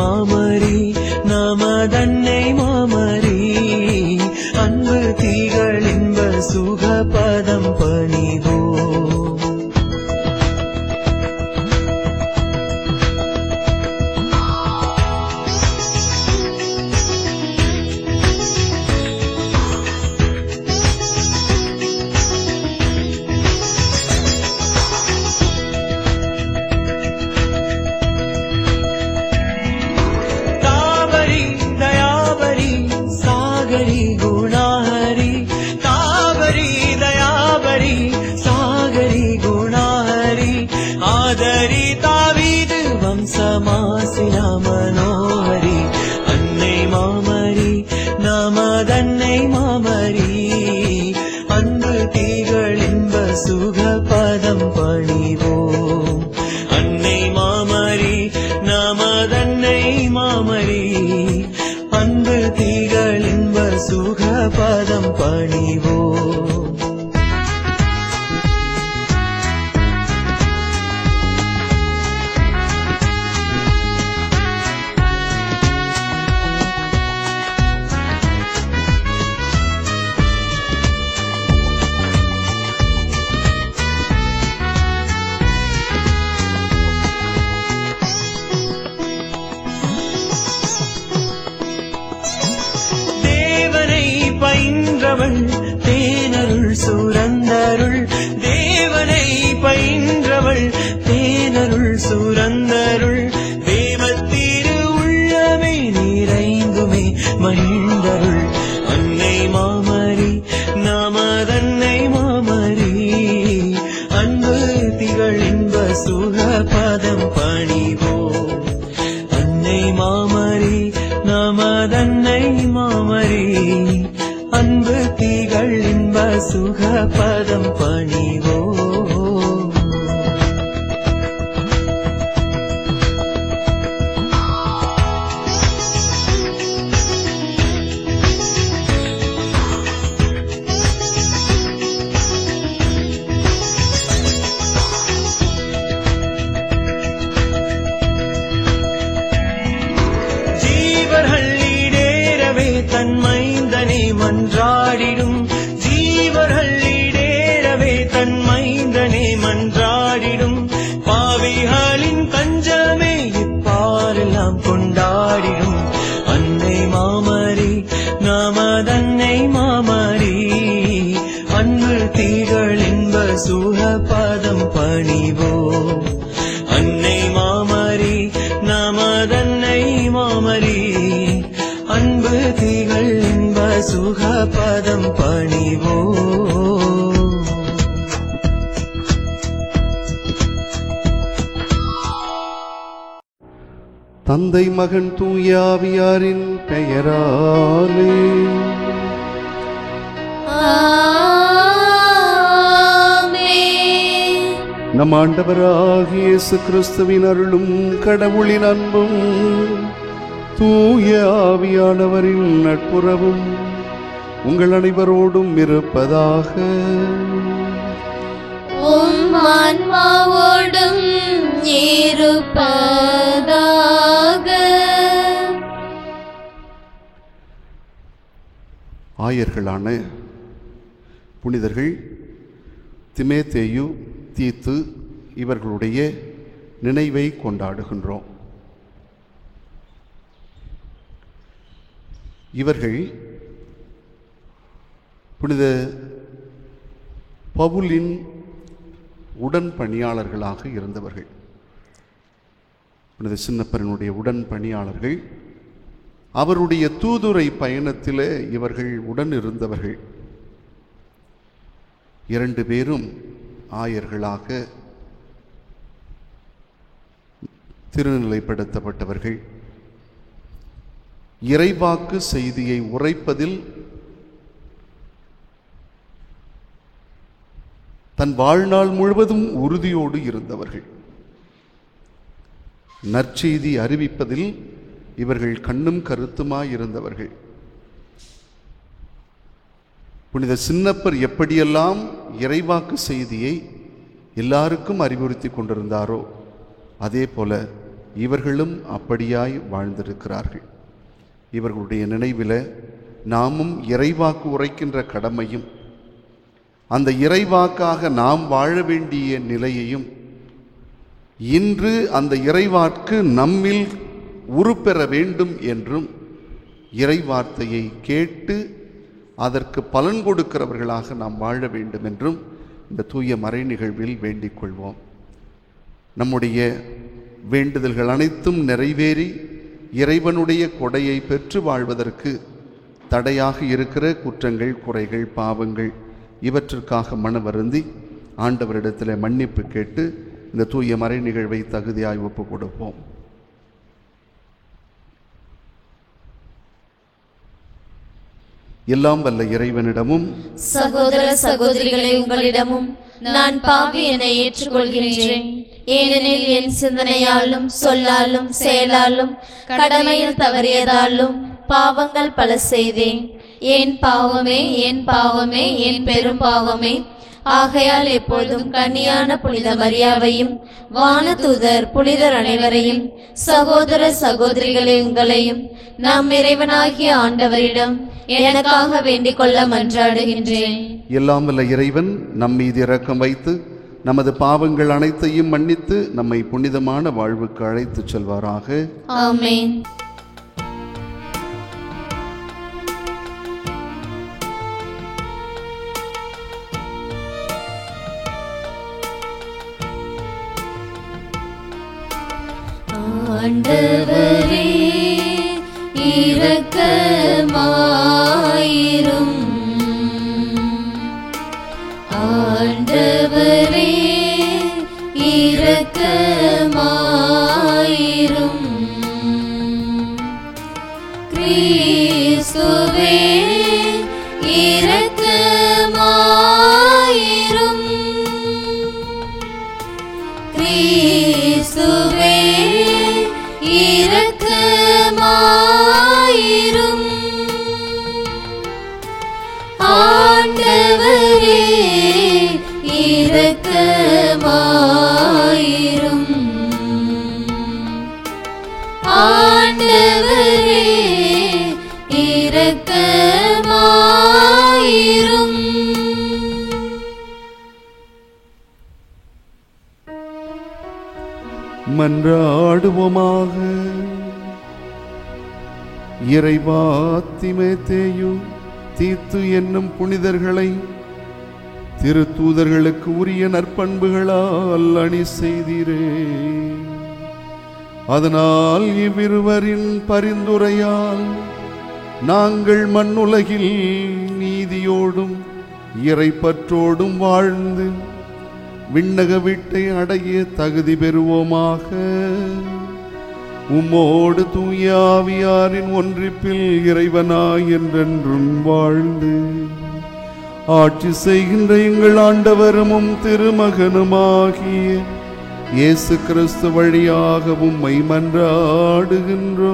மாமரி நமதன்னை மாமரி அன்பு திகழ் இன்ப சுகபதம் பணிவோ. ஆதரி தாவீது வம்சமாசினா மனோஹரி அன்னை மாமரி நமதன்னை மாமரி அன்பு திகழ் இன்ப சுகபதம் பணிவோம். அன்னை மாமரி நமதன்னை மாமரி அன்பு திகழ் இன்ப சுகபதம் பணிவோம். பயின்றவள் தேனருள் சுரந்தருள் தேவனை பயின்றவள் தேனருள் சுரந்தருள் தேவத்திரு உள்ளமே நிறைந்துமே மகிழ்ந்தருள் அன்னை மாமரி நமதன்னை மாமரி அன்பு திகழ் இன்ப சுகபதம் பணிவோம். அன்னை மாமரி நமதன்னை மாமரி அன்பு திகழ் இன்ப சுகபதம் பணிவோ. ஜீவர்கள் ஈடேறவே தன் மைந்தனை மன்றாடிடும் ஜீவர்கள் ஈடேறவே தன் மைந்தனை மன்றாடிடும் பாவிகளின் தஞ்சமே இப்பாரெல்லாம் கொண்டாடிடும் அன்னை மாமரி நமதன்னை மாமரி அன்பு திகழ் இன்ப சுகபதம் பணிவோ. அன்னை மாமரி நமதன்னை மாமரி அன்பு திகழ் இன்ப சுகபதம் பணிவோ. தந்தை மகன் தூய ஆவியாரின் பெயராலே நம் ஆண்டவராகிய இயேசு கிறிஸ்துவின் அருளும் கடவுளின் அன்பும் தூய ஆவியானவரின் நட்புறவும் உங்கள் அனைவரோடும் இருப்பதாக. உம் ஆன்மாவோடும் இருப்பதாக. ஆயர்களான புனிதர்கள் திமேத்தேயு தீத்து இவர்களுடைய நினைவை கொண்டாடுகின்றோம். இவர்கள் புனித பவுலின் உடன் பணியாளர்களாக இருந்தவர்கள். புனித சின்னப்பரனுடைய உடன் பணியாளர்கள். அவருடைய தூதுரை பயணத்திலே இவர்கள் உடன் இருந்தவர்கள். 2 பேரும் ஆயர்களாக திருநிலைப்படுத்தப்பட்டவர்கள். இறைவாக்கு செய்தியை உரைப்பதில் தன் வாழ்நாள் முழுவதும் உறுதியோடு இருந்தவர்கள். நற்செய்தி அறிவிப்பதில் இவர்கள் கண்ணும் கருத்துமாயிருந்தவர்கள். புனித சின்னப்பர் எப்படியெல்லாம் இறைவாக்கு செய்தியை எல்லாருக்கும் அறிவுறுத்தி கொண்டிருந்தாரோ அதே போல இவர்களும் அப்படியாய் வாழ்ந்திருக்கிறார்கள். இவர்களுடைய நினைவில் நாமும் இறைவாக்கு உரைக்கின்ற கடமையும் அந்த இறைவாக்காக நாம் வாழ வேண்டிய நிலையையும் இன்று அந்த இறைவாக்கு நம்மில் உருப்பெற வேண்டும் என்றும் இறைவார்த்தையை கேட்டு அதற்கு பலன் கொடுக்கிறவர்களாக நாம் வாழ வேண்டும் என்றும் இந்த தூய மறை நிகழ்வில் வேண்டிக் கொள்வோம். நம்முடைய வேண்டுதல்கள் அனைத்தும் நிறைவேறி இறைவனுடைய கொடையை பெற்று வாழ்வதற்கு தடையாக இருக்கிற குற்றங்கள், குறைகள், பாவங்கள் இவற்றிற்காக மன வருந்தி ஆண்டவரிடத்தில் மன்னிப்பு கேட்டு இந்த தூய மறை நிகழ்வை தகுதியாய் ஒப்பு கொடுப்போம். எல்லாம் வல்ல இறைவனிடமும் சகோதர சகோதரிகளை உங்களிடமும் நான் பாவி என ஏற்றுக்கொள்கிறேன். ஏனெனில் என் சிந்தனையாலும் சொல்லாலும் செயலாலும் கடமையில் தவறியதாலும் பாவங்கள் பல செய்தேன். என் பாவமே, என் பாவமே, என் பெரும் பாவமே. ஆகையால் எப்பொழுதும் கன்னியான புனித மரியாவையும் வானதூதர் புனிதர் அனைவரையும் சகோதர சகோதரிகளை உங்களையும் நம் இறைவனாகிய ஆண்டவரிடம் எனக்காக வேண்டிக் கொள்ள மன்றாடுகின்றேன். எல்லாம் வல்ல இறைவன் நம் மீது இரக்கம் வைத்து நமது பாவங்கள் அனைத்தையும் மன்னித்து நம்மை புனிதமான வாழ்வுக்கு அழைத்துச் செல்வாராக. ஆமென். ஆண்டவரே இரக்கமாயிரும். ஆண்டவரே இரக்கமாயிரும். கிறிஸ்துவே இரக்கமாயிரும். கிறிஸ்துவே இரக்கமாயிரும். ஆண்டவரே இரக்கமாயிரும். ஆண்டவரே இரக்கமாயிரும். மன்றாடுவோமாக. இறைவா, திமோத்தேயு, தீத்து என்னும் புனிதர்களை திருத்தூதர்களுக்கு உரிய நற்பண்புகளால் அணி செய்தீரே. அதனால் இவ்விருவரின் பரிந்துரையால் நாங்கள் மண்ணுலகில் நீதியோடும் இறைப்பற்றோடும் வாழ்ந்து விண்ணக வீட்டை அடைய தகுதி பெறுவோமாக. உம்மோடு தூய ஆவியாரின் ஒன்றிப்பில் இறைவனாய் என்றென்றும் வாழ்ந்து ஆட்சி செய்கின்ற எங்கள் ஆண்டவரும் திருமகனுமாகிய இயேசு கிறிஸ்து வழியாக உம்மை மன்றாடுகின்றோம்.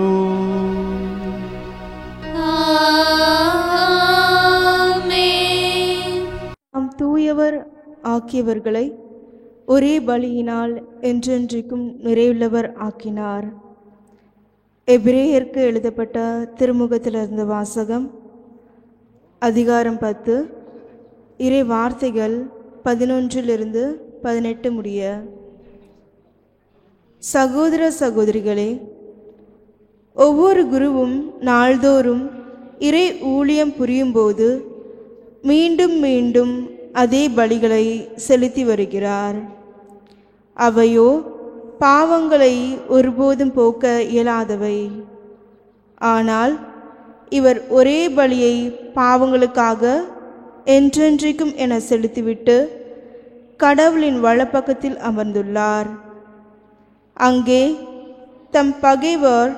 நாம் தூயவர் ஆக்கியவர்களை ஒரே பலியினால் என்றென்றைக்கும் நிறைவுள்ளவர் ஆக்கினார். எபிரேயருக்கு எழுதப்பட்ட திருமுகத்திலிருந்து வாசகம். அதிகாரம் 10, இறை வார்த்தைகள் 11-18 முடிய. சகோதர சகோதரிகளே, ஒவ்வொரு குருவும் நாள்தோறும் இறை ஊழியம் புரியும்போது மீண்டும் மீண்டும் அதே பலிகளை செலுத்தி வருகிறார். அவையோ பாவங்களை ஒருபோதும் போக்க இயலாதவை. ஆனால் இவர் ஒரே பலியை பாவங்களுக்காக என்றென்றைக்கும் என செலுத்திவிட்டு கடவுளின் வலப்பக்கத்தில் அமர்ந்துள்ளார். அங்கே தம் பகைவர்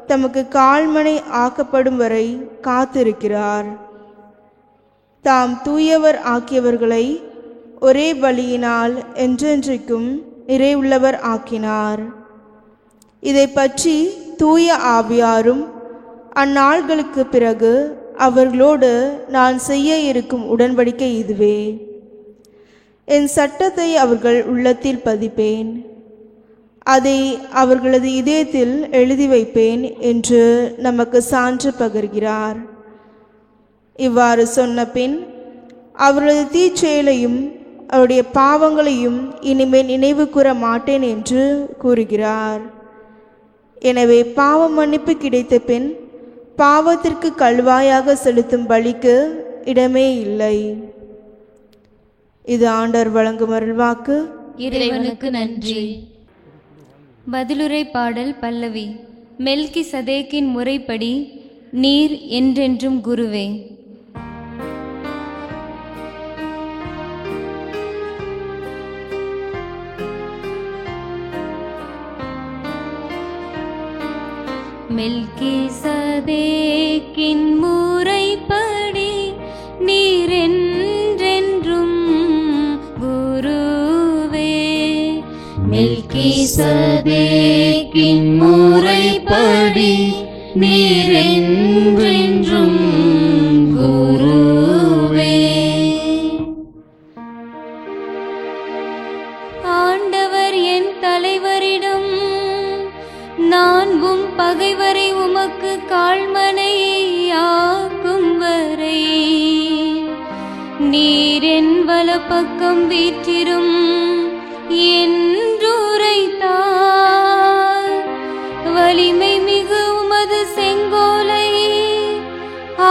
தமக்கு கால்மனை ஆக்கப்படும் வரை காத்திருக்கிறார். தாம் தூயவர் ஆக்கியவர்களை ஒரே பலியினால் என்றென்றைக்கும் நிறைவுள்ளவர் ஆக்கினார். இதை பற்றி தூய ஆவியாரும் அந்நாள்களுக்கு பிறகு அவர்களோடு நான் செய்ய இருக்கும் உடன்படிக்கை இதுவே. என் சட்டத்தை அவர்கள் உள்ளத்தில் பதிப்பேன். அதை அவர்களது இதயத்தில் எழுதி வைப்பேன் என்று நமக்கு சான்று பகர்கிறார். இவ்வாறு சொன்ன பின் அவரது தீச்செயலையும் அவருடைய பாவங்களையும் இனிமேல் நினைவு கூற மாட்டேன் என்று கூறுகிறார். எனவே பாவ மன்னிப்பு கிடைத்த பின் பாவத்திற்கு கல்வாயாக செலுத்தும் பலிக்கு இடமே இல்லை. இது ஆண்டவர் வழங்கும் அருள்வாக்கு. இறைவனுக்கு நன்றி. பதிலுரை பாடல் பல்லவி. மெல்கி சதேக்கின் முறைப்படி நீர் என்றென்றும் குருவே. மெல்கி சதேக்கின் முறைப்படி நீர் என்றென்றும் குருவே. மெல்கி சதேக்கின் முறைப்படி நீர் என்றென்றும் குருவே. ஆண்டவர் என் தலைவரிடம் நான் உம் பகைவரை உமக்கு கால்மனையாக்கும் வரை நீர் என் வலப்பக்கம் வீற்றிரும் என்றுரைத்தார். வலிமை மிகு உமது செங்கோலை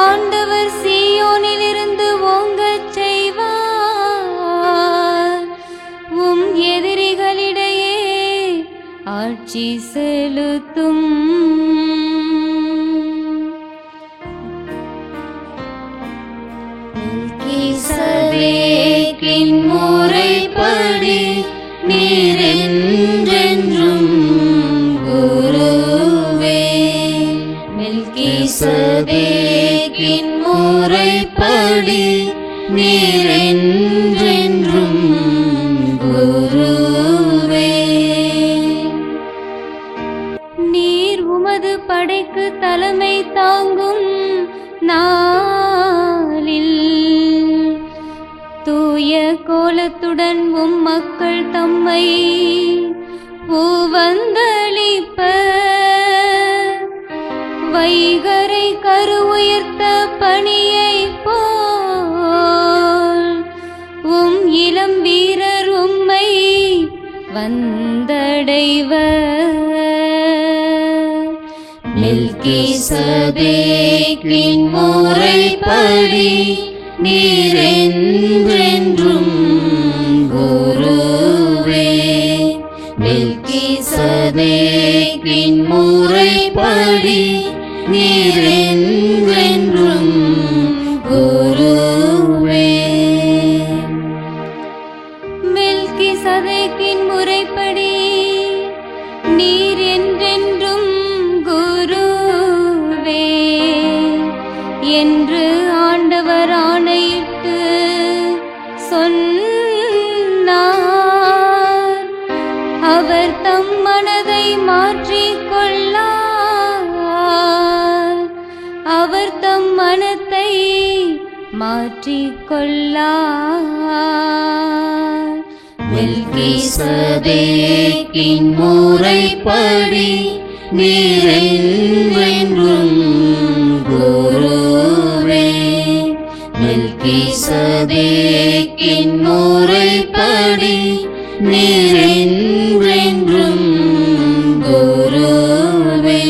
ஆண்டவர் சீயோனிலிருந்து ஓங்கச் செய்வார். உம் எதிரிகளிடையே ஆட்சி செலுத்தும். மெல்கி சதேக்கின் முறைப்படி நீர் என்றென்றும் குருவே. மெல்கி சதேக்கின் முறைப்படி நீர் என்றென்றும் குருவே. நீர் உமது படைக்கு தலைமை தாங்கும் நாளில் தூய கோலத்துடன் உம் மக்கள் தம்மை உவந்தளிப்ப வைகரை கருவுயர்த்த பணியைப் போல் உம் இளம் வீரர் உம்மை வந்தடைவர். மெல்கி சதேக்கின் முறைப்படி நீர் என்றென்றும் குருவே. மெல்கி சதேக்கின் முறைப்படி நீர் என்றென்றும் குருவே. மெல்கி சதேக்கின் முறைப்படி நீர் என்றென்றும் குருவே என்று ஆண்டவர் ஆணையிட்டு சொன்னார். அவர் தம் மனதை மாற்றிக்கொள்ளார். அவர் தம் மனத்தை மாற்றிக்கொள்ளார். மெல்கி சதேக்கின் முறைப்படி நீர் என்றென்றும் குருவே. மெல்கி சதேக்கின் முறைப்படி நீர் என்றென்றும் குருவே.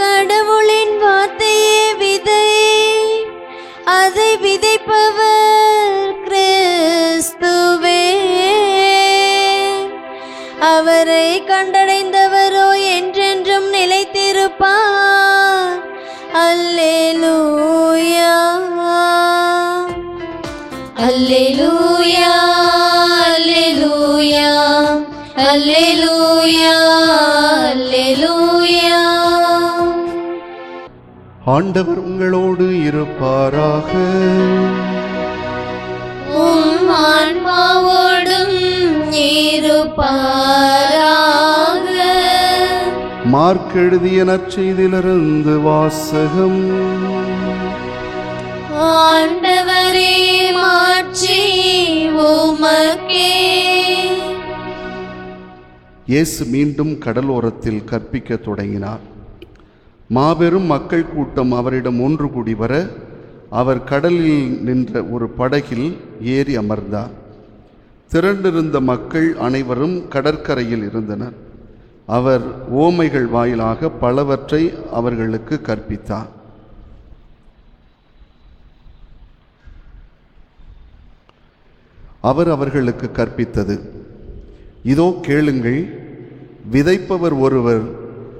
கடவுளின் வார்த்தையே விதை, அதை விதைப்பவர் கிறிஸ்துவே. அவரை கண்டடை விதைப்பார். அல்லேலூயா அல்லேலூயா அல்லேலூயா அல்லேலூயா அல்லேலூயா. ஆண்டவர் உங்களோடு இருப்பாராக. உம் ஆன்மாவோடும் இருப்பாராக. மார்க் எழுதிய நற்செய்தியிலிருந்து வாசகம். ஆண்டவரே, மாட்சி உமக்கே. இயேசு மீண்டும் கடலோரத்தில் கற்பிக்கத் தொடங்கினார். மாபெரும் மக்கள் கூட்டம் அவரிடம் ஒன்று கூடி வர அவர் கடலில் நின்ற ஒரு படகில் ஏறி அமர்ந்தார். திரண்டிருந்த மக்கள் அனைவரும் கடற்கரையில் இருந்தனர். அவர் ஓமைகள் வாயிலாக பலவற்றை அவர்களுக்கு கற்பித்தார். அவர் அவர்களுக்கு கற்பித்தது, இதோ கேளுங்கள். விதைப்பவர் ஒருவர்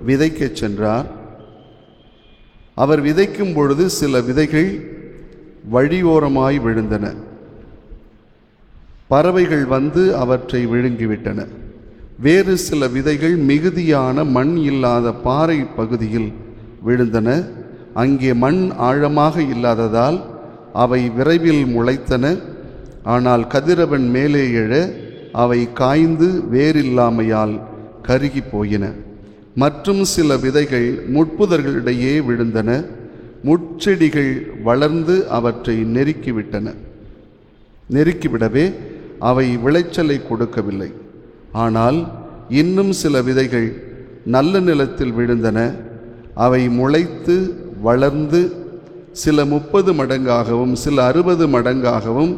விதைக்கச் சென்றார். அவர் விதைக்கும் பொழுது சில விதைகள் வழியோரமாய் விழுந்தன. பறவைகள் வந்து அவற்றை விழுங்கிவிட்டன. வேறு சில விதைகள் மிகுதியான மண் இல்லாத பாறை பகுதியில் விழுந்தன. அங்கே மண் ஆழமாக இல்லாததால் அவை விரைவில் முளைத்தன. ஆனால் கதிரவன் மேலே எழ அவை காய்ந்து வேறில்லாமையால் கருகி போயின. மற்றும் சில விதைகள் முட்புதர்களிடையே விழுந்தன. முட்செடிகள் வளர்ந்து அவற்றை நெருக்கிவிடவே அவை விளைச்சலை கொடுக்கவில்லை. ஆனால் இன்னும் சில விதைகள் நல்ல நிலத்தில் விழுந்தன. அவை முளைத்து வளர்ந்து சில 30 மடங்காகவும் சில 60 மடங்காகவும்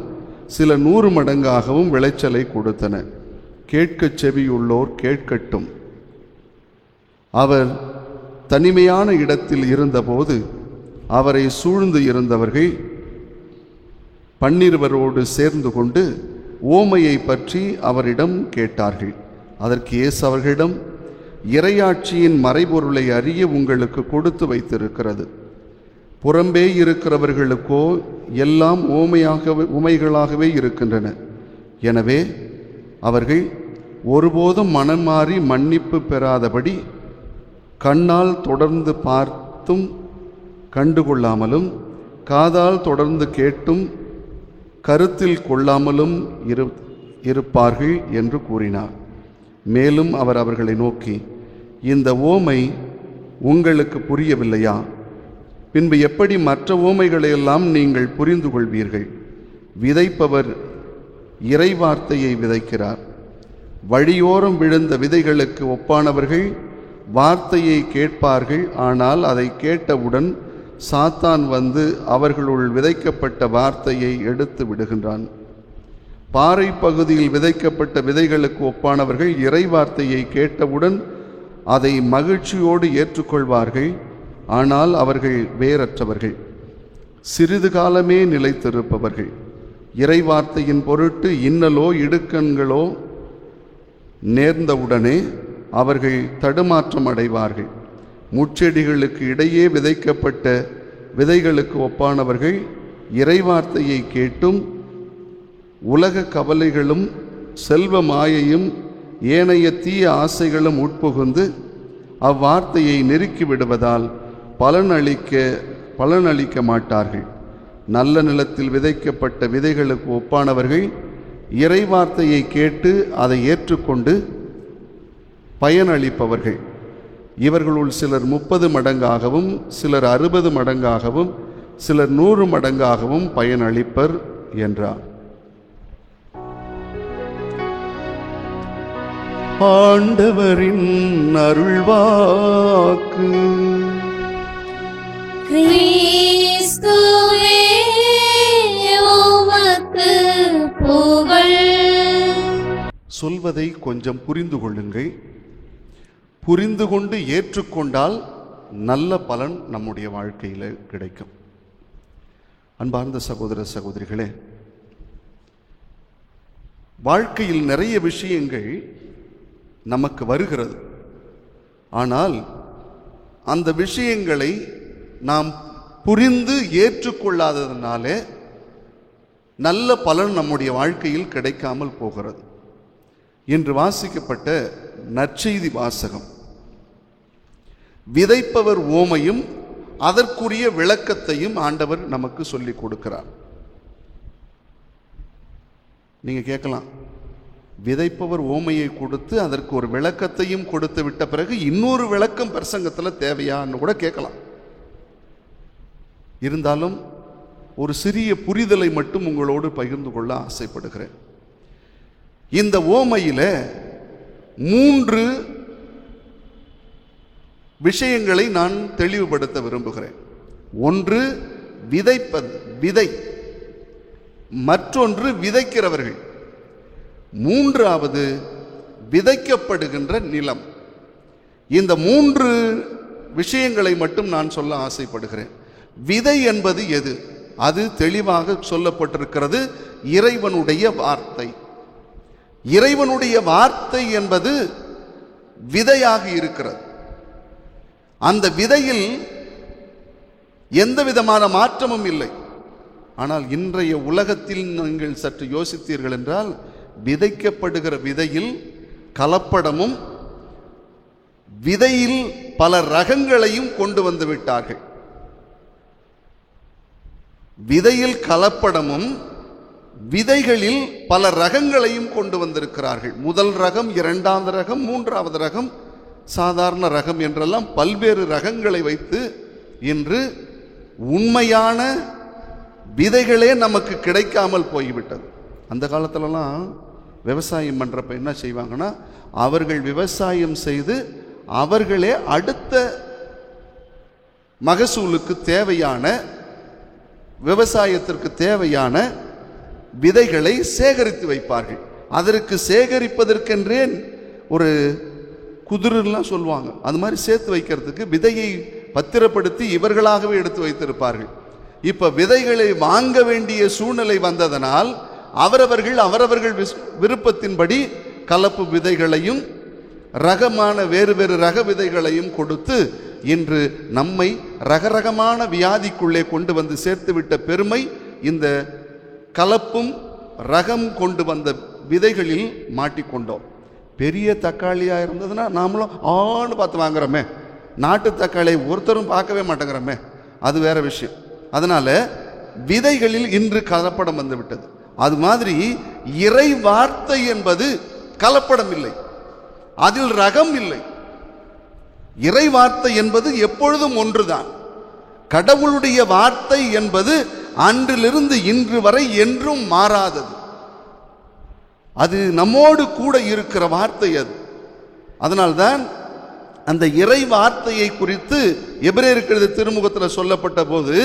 சில 100 மடங்காகவும் விளைச்சலை கொடுத்தன. கேட்கச் செவியுள்ளோர் கேட்கட்டும். அவர் தனிமையான இடத்தில் இருந்தபோது அவரை சூழ்ந்து இருந்தவர்கள் 12 சேர்ந்து கொண்டு ஓமையை பற்றி அவரிடம் கேட்டார்கள். அதற்கு இயேசு அவர்களிடம், இறையாட்சியின் மறைபொருளை அறிய உங்களுக்கு கொடுத்து வைத்திருக்கிறது. புறம்பே இருக்கிறவர்களுக்கோ எல்லாம் உமைகளாகவே இருக்கின்றன. எனவே அவர்கள் ஒருபோதும் மனம் மாறி மன்னிப்பு பெறாதபடி கண்ணால் தொடர்ந்து பார்த்தும் கண்டுகொள்ளாமலும் காதால் தொடர்ந்து கேட்டும் கருத்தில் கொள்ளாமலும் இருப்பார்கள் என்று கூறினார். மேலும் அவர் அவர்களை நோக்கி, இந்த ஓமை உங்களுக்கு புரியவில்லையா? பின்பு எப்படி மற்ற ஓமைகளையெல்லாம் நீங்கள் புரிந்து கொள்வீர்கள்? விதைப்பவர் இறைவார்த்தையை விதைக்கிறார். வழியோரம் விழுந்த விதைகளுக்கு ஒப்பானவர்கள் வார்த்தையை கேட்பார்கள். ஆனால் அதை கேட்டவுடன் சாத்தான் வந்து அவர்களுள் விதைக்கப்பட்ட வார்த்தையை எடுத்து விடுகின்றான். பாறை பகுதியில் விதைக்கப்பட்ட விதைகளுக்கு ஒப்பானவர்கள் இறை வார்த்தையை கேட்டவுடன் அதை மகிழ்ச்சியோடு ஏற்றுக்கொள்வார்கள். ஆனால் அவர்கள் வேரற்றவர்கள், சிறிது காலமே நிலைத்திருப்பவர்கள். இறை வார்த்தையின் பொருட்டு இன்னலோ இடுக்கண்களோ நேர்ந்தவுடனே அவர்கள் தடுமாற்றம் அடைவார்கள். முட்செடிகளுக்கு இடையே விதைக்கப்பட்ட விதைகளுக்கு ஒப்பானவர்கள் இறைவார்த்தையை கேட்டும் உலக கவலைகளும் செல்வ மாயையும் ஏனைய தீய ஆசைகளும் உட்புகுந்து அவ்வார்த்தையை நெருக்கி விடுவதால் பலனளிக்க மாட்டார்கள். நல்ல நிலத்தில் விதைக்கப்பட்ட விதைகளுக்கு ஒப்பானவர்கள் இறைவார்த்தையை கேட்டு அதை ஏற்றுக்கொண்டு பயனளிப்பவர்கள். இவர்களுள் சிலர் 30 மடங்காகவும் சிலர் 60 மடங்காகவும் சிலர் 100 மடங்காகவும் பயனளிப்பர் என்றார். ஆண்டவரின் அருள்வாக்கு. கிறிஸ்துவே உமக்கு புகழ். சொல்வதை கொஞ்சம் புரிந்து கொள்ளுங்கள். புரிந்து கொண்டு ஏற்றுக்கொண்டால் நல்ல பலன் நம்முடைய வாழ்க்கையில் கிடைக்கும். அன்பார்ந்த சகோதர சகோதரிகளே, வாழ்க்கையில் நிறைய விஷயங்கள் நமக்கு வருகிறது. ஆனால் அந்த விஷயங்களை நாம் புரிந்து ஏற்றுக்கொள்ளாததுனாலே நல்ல பலன் நம்முடைய வாழ்க்கையில் கிடைக்காமல் போகிறது. இன்று வாசிக்கப்பட்ட நற்செய்தி வாசகம் விதைப்பவர் ஓமையும் அதற்குரிய விளக்கத்தையும் ஆண்டவர் நமக்கு சொல்லிக் கொடுக்கிறார். நீங்க கேட்கலாம், விதைப்பவர் ஓமையை கொடுத்து அதற்கு ஒரு விளக்கத்தையும் கொடுத்து விட்ட பிறகு இன்னொரு விளக்கம் பிரசங்கத்தில் தேவையான்னு கூட கேட்கலாம். இருந்தாலும் ஒரு சிறிய புரிதலை மட்டும் உங்களோடு பகிர்ந்து கொள்ள ஆசைப்படுகிறேன். இந்த ஓமையில 3 விஷயங்களை நான் தெளிவுபடுத்த விரும்புகிறேன். ஒன்று விதைப்பது, விதை. மற்றொன்று விதைக்கிறவர்கள். மூன்றாவது விதைக்கப்படுகின்ற நிலம். இந்த 3 விஷயங்களை மட்டும் நான் சொல்ல ஆசைப்படுகிறேன். விதை என்பது எது? அது தெளிவாக சொல்லப்பட்டிருக்கிறது, இறைவனுடைய வார்த்தை. இறைவனுடைய வார்த்தை என்பது விதையாக இருக்கிறது. அந்த விதையில் எந்த விதமான மாற்றமும் இல்லை. ஆனால் இன்றைய உலகத்தில் நீங்கள் சற்று யோசித்தீர்கள் என்றால், விதைக்கப்படுகிற விதையில் கலப்படமும் விதையில் பல ரகங்களையும் கொண்டு வந்து விட்டார்கள். விதையில் கலப்படமும் விதைகளில் பல ரகங்களையும் கொண்டு வந்திருக்கிறார்கள். முதல் ரகம், இரண்டாவது ரகம், மூன்றாவது ரகம், சாதாரண ரகம் என்றெல்லாம் பல்வேறு ரகங்களை வைத்து இன்று உண்மையான விதைகளே நமக்கு கிடைக்காமல் போய்விட்டது. அந்த காலத்திலலாம் விவசாயம் பண்ணுறப்ப என்ன செய்வாங்கன்னா, அவர்கள் விவசாயம் செய்து அவர்களே அடுத்த மகசூலுக்கு தேவையான, விவசாயத்திற்கு தேவையான விதைகளை சேகரித்து வைப்பார்கள். அதற்கு சேகரிப்பதற்கென்றே ஒரு குதிரெல்லாம் சொல்லுவாங்க, அது மாதிரி சேர்த்து வைக்கிறதுக்கு விதையை பத்திரப்படுத்தி இவர்களாகவே எடுத்து வைத்திருப்பார்கள். இப்போ விதைகளை வாங்க வேண்டிய சூழ்நிலை வந்ததனால் அவரவர்கள் விருப்பத்தின்படி கலப்பு விதைகளையும் ரகமான வேறு வேறு ரக விதைகளையும் கொடுத்து இன்று நம்மை ரகரகமான வியாதிக்குள்ளே கொண்டு வந்து சேர்த்துவிட்ட பெருமை இந்த கலப்பும் ரகம் கொண்டு வந்த விதைகளில் மாட்டிக்கொண்டோம். பெரிய தக்காளியாக இருந்ததுன்னா நாமளும் ஆன்னு பார்த்து வாங்குறோமே, நாட்டு தக்காளியை ஒருத்தரும் பார்க்கவே மாட்டேங்கிறோமே, அது வேற விஷயம். அதனால விதைகளில் இன்று கலப்படம் வந்து விட்டது. அது மாதிரி இறை வார்த்தை என்பது கலப்படம் இல்லை, அதில் ரகம் இல்லை. இறை வார்த்தை என்பது எப்பொழுதும் ஒன்றுதான். கடவுளுடைய வார்த்தை என்பது அன்றிலிருந்து இன்று வரை என்றும் மாறாதது. அது நம்மோடு கூட இருக்கிற வார்த்தை அது. அதனால்தான் அந்த இறை வார்த்தையை குறித்து எபிரேயருக்கு திருமுகத்தில் சொல்லப்பட்ட போது,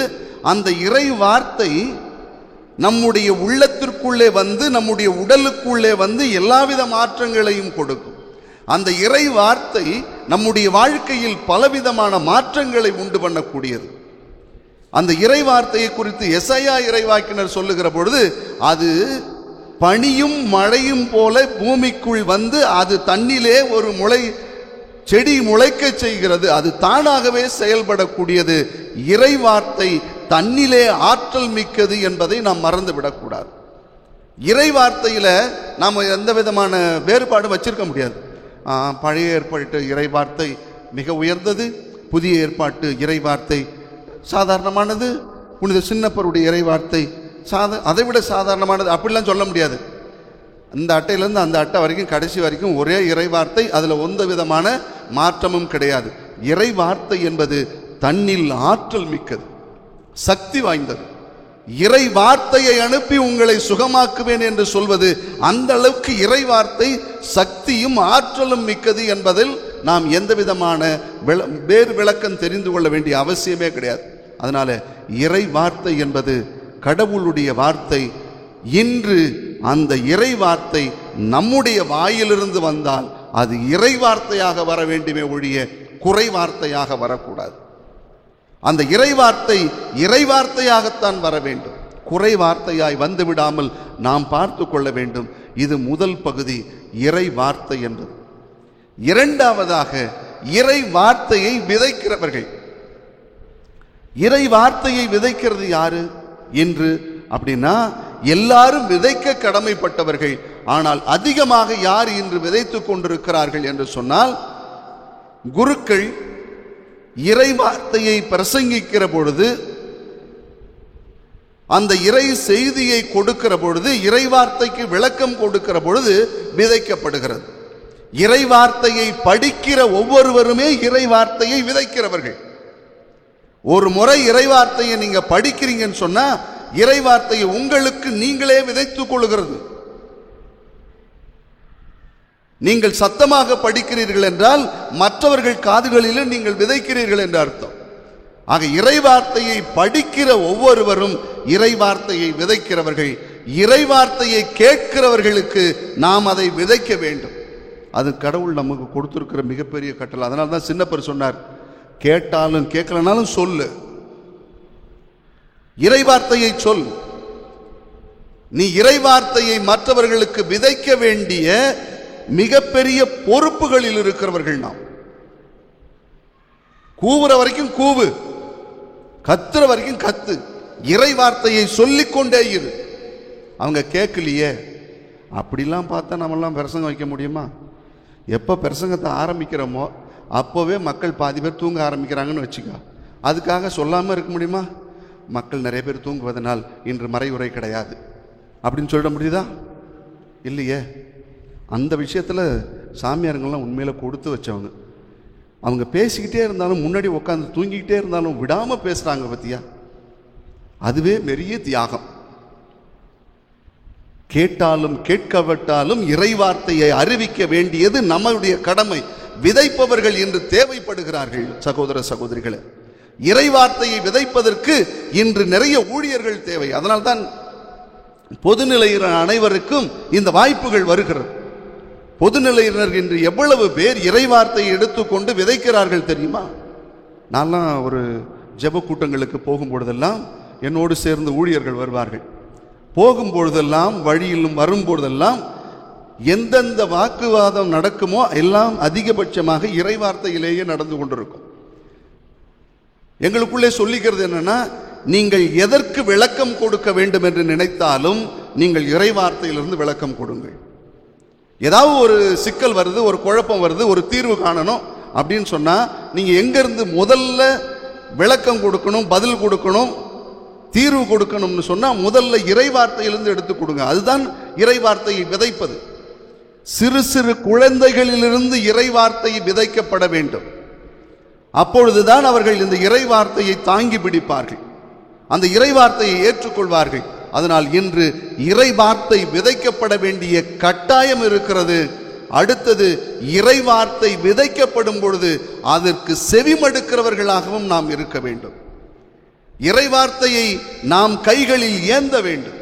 அந்த இறை வார்த்தை நம்முடைய உள்ளத்திற்குள்ளே வந்து நம்முடைய உடலுக்குள்ளே வந்து எல்லாவித மாற்றங்களையும் கொடுக்கும். அந்த இறை வார்த்தை நம்முடைய வாழ்க்கையில் பலவிதமான மாற்றங்களை உண்டு பண்ணக்கூடியது. அந்த இறை வார்த்தையை குறித்து எசாயா இறைவாக்கினர் சொல்லுகிற பொழுது, அது பனியும் மழையும் போல பூமிக்குள் வந்து அது தண்ணிலே ஒரு செடி முளைக்க செய்கிறது. அது தானாகவே செயல்படக்கூடியது. இறை வார்த்தை தன்னிலே ஆற்றல் மிக்கது என்பதை நாம் மறந்து விடக்கூடாது. இறை வார்த்தையில நாம் எந்த விதமான வேறுபாடும் வச்சிருக்க முடியாது. பழைய ஏற்பாட்டு இறை வார்த்தை மிக உயர்ந்தது, புதிய ஏற்பாட்டு இறை வார்த்தை சாதாரணமானது, புனித சின்னப்பருடைய இறை வார்த்தை அதை விட சாதாரணமானது, அப்படிலாம் சொல்ல முடியாது. இந்த அட்டையிலேருந்து அந்த அட்டை வரைக்கும் கடைசி வரைக்கும் ஒரே இறை வார்த்தை, அதில் எந்த விதமான மாற்றமும் கிடையாது. இறை வார்த்தை என்பது தன்னில் ஆற்றல் மிக்கது, சக்தி வாய்ந்தது. இறை வார்த்தையை அனுப்பி உங்களை சுகமாக்குவேன் என்று சொல்வது அந்த அளவுக்கு இறை வார்த்தை சக்தியும் ஆற்றலும் மிக்கது என்பதில் நாம் எந்த விதமான வேறு விளக்கம் தெரிந்து கொள்ள வேண்டிய அவசியமே கிடையாது. அதனால இறை வார்த்தை என்பது கடவுளுடைய வார்த்தை. இன்று அந்த இறை வார்த்தை நம்முடைய வாயிலிருந்து வந்தால் அது இறை வார்த்தையாக வர வேண்டுமே ஒழிய குறை வார்த்தையாக வரக்கூடாது. அந்த இறை வார்த்தை இறை வார்த்தையாகத்தான் வர வேண்டும், குறை வார்த்தையாய் வந்து விடாமல் நாம் பார்த்து கொள்ள வேண்டும். இது முதல் பகுதி, இறை வார்த்தை என்பது. இரண்டாவதாக இறை வார்த்தையை விதைக்கிறவர்கள். இறை வார்த்தையை விதைக்கிறது யாரு என்று அப்படின்னா, எல்லாரும் விதைக்க கடமைப்பட்டவர்கள். ஆனால் அதிகமாக யார் இன்று விதைத்துக் கொண்டிருக்கிறார்கள் என்று சொன்னால், குருக்கள் இறை வார்த்தையை பிரசங்கிக்கிற பொழுது, அந்த இறை செய்தியை கொடுக்கிற பொழுது, இறை வார்த்தைக்கு விளக்கம் கொடுக்கிற பொழுது விதைக்கப்படுகிறது. இறை வார்த்தையை படிக்கிற ஒவ்வொருவருமே இறை வார்த்தையை விதைக்கிறவர்கள். ஒரு முறை இறை வார்த்தையை நீங்க படிக்கிறீங்கன்னு சொன்னா, இறை வார்த்தையை உங்களுக்கு நீங்களே விதைத்துக் கொள்கிறது. நீங்கள் சத்தமாக படிக்கிறீர்கள் என்றால் மற்றவர்கள் காதுகளிலும் நீங்கள் விதைக்கிறீர்கள் என்று அர்த்தம். ஆக இறை வார்த்தையை படிக்கிற ஒவ்வொருவரும் இறை வார்த்தையை விதைக்கிறவர்கள். இறை வார்த்தையை கேட்கிறவர்களுக்கு நாம் அதை விதைக்க வேண்டும். அது கடவுள் நமக்கு கொடுத்திருக்கிற மிகப்பெரிய கட்டளை. அதனால தான் சின்னப்பர் சொன்னார், கேட்டாலும் கேட்கலனாலும் சொல்லு, இறை வார்த்தையை சொல். நீ இறை வார்த்தையை மற்றவர்களுக்கு விதைக்க வேண்டிய மிகப்பெரிய பொறுப்புகளில் இருக்கிறவர்கள் நாம். கூவுற வரைக்கும் கூவு, கத்துற வரைக்கும் கத்து, இறை வார்த்தையை சொல்லிக்கொண்டே இரு. அவங்க கேட்கலையே, அப்படிலாம் பார்த்தா நம்மெல்லாம் பிரசங்கம் வைக்க முடியுமா? எப்போ பிரசங்கத்தை ஆரம்பிக்கிறோமோ அப்போவே மக்கள் பாதி பேர் தூங்க ஆரம்பிக்கிறாங்கன்னு வச்சுக்க. அதுக்காக சொல்லாமல் இருக்க முடியுமா? மக்கள் நிறைய பேர் தூங்குவதனால் இன்று மறைவுரை கிடையாது அப்படின்னு சொல்ல முடியுதா? இல்லையே. அந்த விஷயத்தில் சாமியாருங்கள்லாம் உண்மையில் கொடுத்து வச்சவங்க. அவங்க பேசிக்கிட்டே இருந்தாலும், முன்னாடி உட்காந்து தூங்கிக்கிட்டே இருந்தாலும் விடாமல் பேசுகிறாங்க பத்தியா. அதுவே பெரிய தியாகம். கேட்டாலும் கேட்கப்பட்டாலும் இறை வார்த்தையை அறிவிக்க வேண்டியது நம்மளுடைய கடமை. விதைப்பவர்கள் இன்று தேவைப்படுகிறார்கள் சகோதர சகோதரிகளே. இறை வார்த்தையை விதைப்பதற்கு இன்று நிறைய ஊழியர்கள் தேவை. அதனால்தான் பொதுநிலையினர் அனைவருக்கும் இந்த வாய்ப்புகள் வருகிறது. பொதுநிலையினர் இன்று எவ்வளவு பேர் இறை வார்த்தையை எடுத்துக்கொண்டு விதைக்கிறார்கள் தெரியுமா? நான்லாம் ஒரு ஜெப கூட்டங்களுக்கு போகும்பொழுதெல்லாம் என்னோடு சேர்ந்து ஊழியர்கள் வருவார்கள். போகும்பொழுதெல்லாம், வழியிலும் வரும்பொழுதெல்லாம் எந்தெந்த வாக்குவாதம் நடக்குமோ எல்லாம் அதிகபட்சமாக இறை வார்த்தையிலேயே நடந்து கொண்டிருக்கும். எங்களுக்குள்ளே சொல்லிக்கிறது என்னன்னா, நீங்கள் எதற்கு விளக்கம் கொடுக்க வேண்டும் என்று நினைத்தாலும் நீங்கள் இறை வார்த்தையிலிருந்து விளக்கம் கொடுங்கள். ஏதாவது ஒரு சிக்கல் வருது, ஒரு குழப்பம் வருது, ஒரு தீர்வு காணணும் அப்படின்னு சொன்னா நீங்க எங்கிருந்து முதல்ல விளக்கம் கொடுக்கணும், பதில் கொடுக்கணும், தீர்வு கொடுக்கணும்னு சொன்னா முதல்ல இறை வார்த்தையிலிருந்து எடுத்து கொடுங்க. அதுதான் இறை வார்த்தையை விதைப்பது. சிறு சிறு குழந்தைகளிலிருந்து இறை வார்த்தை விதைக்கப்பட வேண்டும். அப்பொழுதுதான் அவர்கள் இந்த இறை வார்த்தையை தாங்கி பிடிப்பார்கள், அந்த இறை வார்த்தையை ஏற்றுக்கொள்வார்கள். அதனால் இன்று இறை வார்த்தை விதைக்கப்பட வேண்டிய கட்டாயம் இருக்கிறது. அடுத்தது, இறை வார்த்தை விதைக்கப்படும் பொழுது அதற்கு செவிமடுக்கிறவர்களாகவும் நாம் இருக்க வேண்டும். இறை வார்த்தையை நாம் கைகளில் ஏந்த வேண்டும்.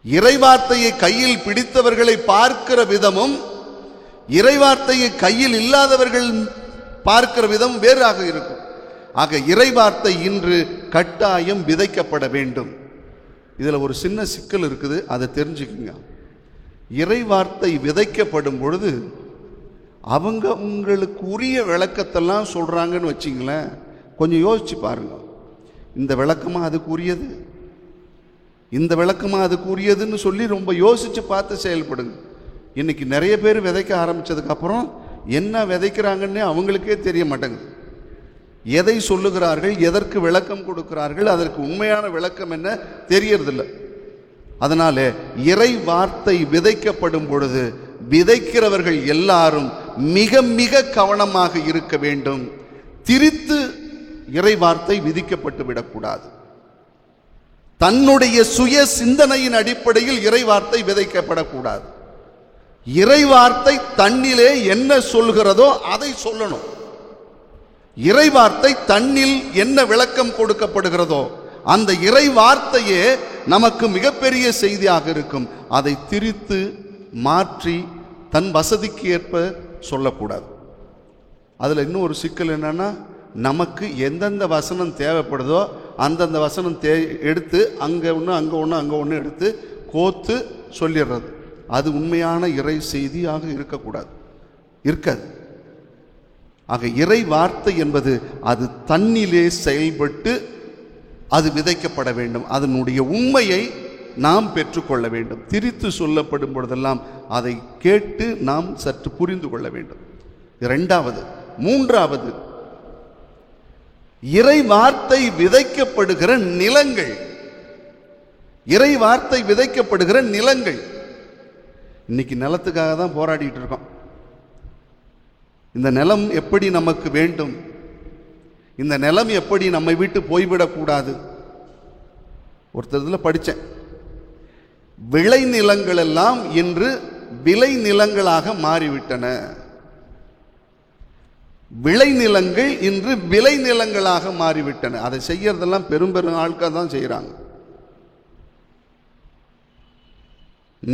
இறை வார்த்தையை கையில் பிடித்தவர்களை பார்க்கிற விதமும் இறை வார்த்தையை கையில் இல்லாதவர்கள் பார்க்கிற விதம் வேறாக இருக்கும். ஆக இறை வார்த்தை இன்று கட்டாயம் விதைக்கப்பட வேண்டும். இதில் ஒரு சின்ன சிக்கல் இருக்குது, அதை தெரிஞ்சுக்குங்க. இறை வார்த்தை விதைக்கப்படும் பொழுது அவங்களுக்கு உரிய விளக்கத்தெல்லாம் சொல்கிறாங்கன்னு வச்சிங்களேன். கொஞ்சம் யோசிச்சு பாருங்க, இந்த விளக்கமாக அதுக்கு உரியது, இந்த விளக்கமாக அதுக்கு உரியதுன்னு சொல்லி ரொம்ப யோசித்து பார்த்து செயல்படுங்க. இன்னைக்கு நிறைய பேர் விதைக்க ஆரம்பித்ததுக்கப்புறம் என்ன விதைக்கிறாங்கன்னே அவங்களுக்கே தெரிய மாட்டேங்குது. எதை சொல்லுகிறார்கள், எதற்கு விளக்கம் கொடுக்கிறார்கள், அதற்கு உண்மையான விளக்கம் என்ன தெரியறதில்லை. அதனால இறை வார்த்தை விதைக்கப்படும் பொழுது விதைக்கிறவர்கள் எல்லாரும் மிக மிக கவனமாக இருக்க வேண்டும். திரித்து இறை வார்த்தை விதிக்கப்பட்டு விடக்கூடாது. தன்னுடைய சுய சிந்தனையின் அடிப்படையில் இறை வார்த்தை விதைக்கப்படக்கூடாது. இறை வார்த்தை தன்னிலே என்ன சொல்கிறதோ அதை சொல்லணும். இறை வார்த்தை தன்னில் என்ன விளக்கம் கொடுக்கப்படுகிறதோ அந்த இறை வார்த்தையே நமக்கு மிகப்பெரிய செய்தியாக இருக்கும். அதை திரித்து மாற்றி தன் வசதிக்கு ஏற்ப சொல்லக்கூடாது. அதில் இன்னும் ஒரு சிக்கல் என்னன்னா, நமக்கு எந்தெந்த வசனம் தேவைப்படுதோ அந்தந்த வசனம் எடுத்து அங்கே ஒன்று அங்கே ஒன்று அங்கே ஒன்று எடுத்து கோத்து சொல்லிடுறது. அது உண்மையான இறை செய்தியாக இருக்கக்கூடாது, இருக்காது. ஆக இறை வார்த்தை என்பது அது தன்னிலே செயல்பட்டு அது விதைக்கப்பட வேண்டும். அதனுடைய உண்மையை நாம் பெற்றுக்கொள்ள வேண்டும். திரித்து சொல்லப்படும் பொழுதெல்லாம் அதை கேட்டு நாம் சற்று புரிந்து கொள்ள வேண்டும். இரண்டாவது. மூன்றாவது, இறை வார்த்தை விதைக்கப்படுகிற நிலங்கள். இறை வார்த்தை விதைக்கப்படுகிற நிலங்கள். இன்னைக்கு நிலத்துக்காக தான் போராடிட்டு இருக்கோம். இந்த நிலம் எப்படி நமக்கு வேண்டும், இந்த நிலம் எப்படி நம்மை விட்டு போய்விடக்கூடாது. ஒருத்தர் படித்தேன், விளை நிலங்கள் எல்லாம் இன்று விளை நிலங்களாக மாறிவிட்டன. விளை நிலங்கள் இன்று விளை நிலங்களாக மாறிவிட்டன. அதை செய்யறதெல்லாம் பெரும் பெரும் ஆட்கள் தான் செய்யறாங்க.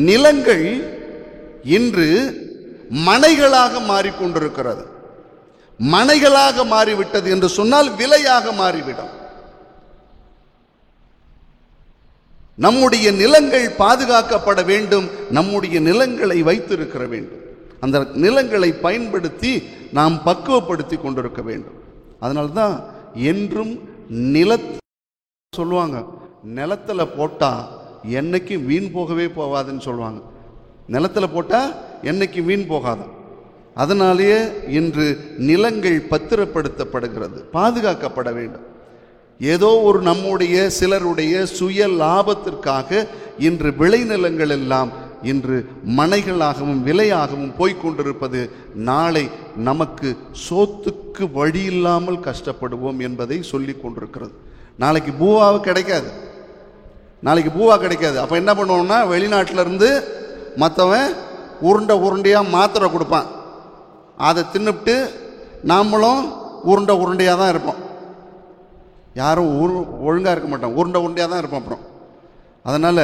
நிலங்கள் இன்று மனைகளாக மாறிக்கொண்டிருக்கிறது. மனைகளாக மாறிவிட்டது என்று சொன்னால் விலையாக மாறிவிடும். நம்முடைய நிலங்கள் பாதுகாக்கப்பட வேண்டும். நம்முடைய நிலங்களை வைத்திருக்க வேண்டும். அந்த நிலங்களை பயன்படுத்தி நாம் பக்குவப்படுத்தி கொண்டிருக்க வேண்டும். அதனால்தான் என்றும் சொல்லுவாங்க, நிலத்துல போட்டா என்னைக்கு வீண் போகவே போகாதுன்னு சொல்லுவாங்க. நிலத்துல போட்டா என்னைக்கு வீண் போகாது. அதனாலேயே இன்று நிலங்கள் பத்திரப்படுத்தப்படுகிறது, பாதுகாக்கப்பட வேண்டும். ஏதோ ஒரு நம்முடைய சிலருடைய சுய லாபத்திற்காக இன்று விளைநிலங்கள் எல்லாம் இன்று மனைகளாகவும் விலையாகவும் போய்கொண்டிருப்பது நாளை நமக்கு சோத்துக்கு வழி இல்லாமல் கஷ்டப்படுவோம் என்பதை சொல்லி கொண்டிருக்கிறது. நாளைக்கு பூவாவை கிடைக்காது, நாளைக்கு பூவா கிடைக்காது. அப்போ என்ன பண்ணுவோம்னா, வெளிநாட்டிலேருந்து மற்றவன் உருண்டையாக மாத்திரை கொடுப்பான். அதை தின்னுபிட்டு நாமளும் உருண்டையாக தான் இருப்போம். யாரும் ஒழுங்காக இருக்க மாட்டோம், உருண்டையாக தான் இருப்போம். அப்புறம் அதனால்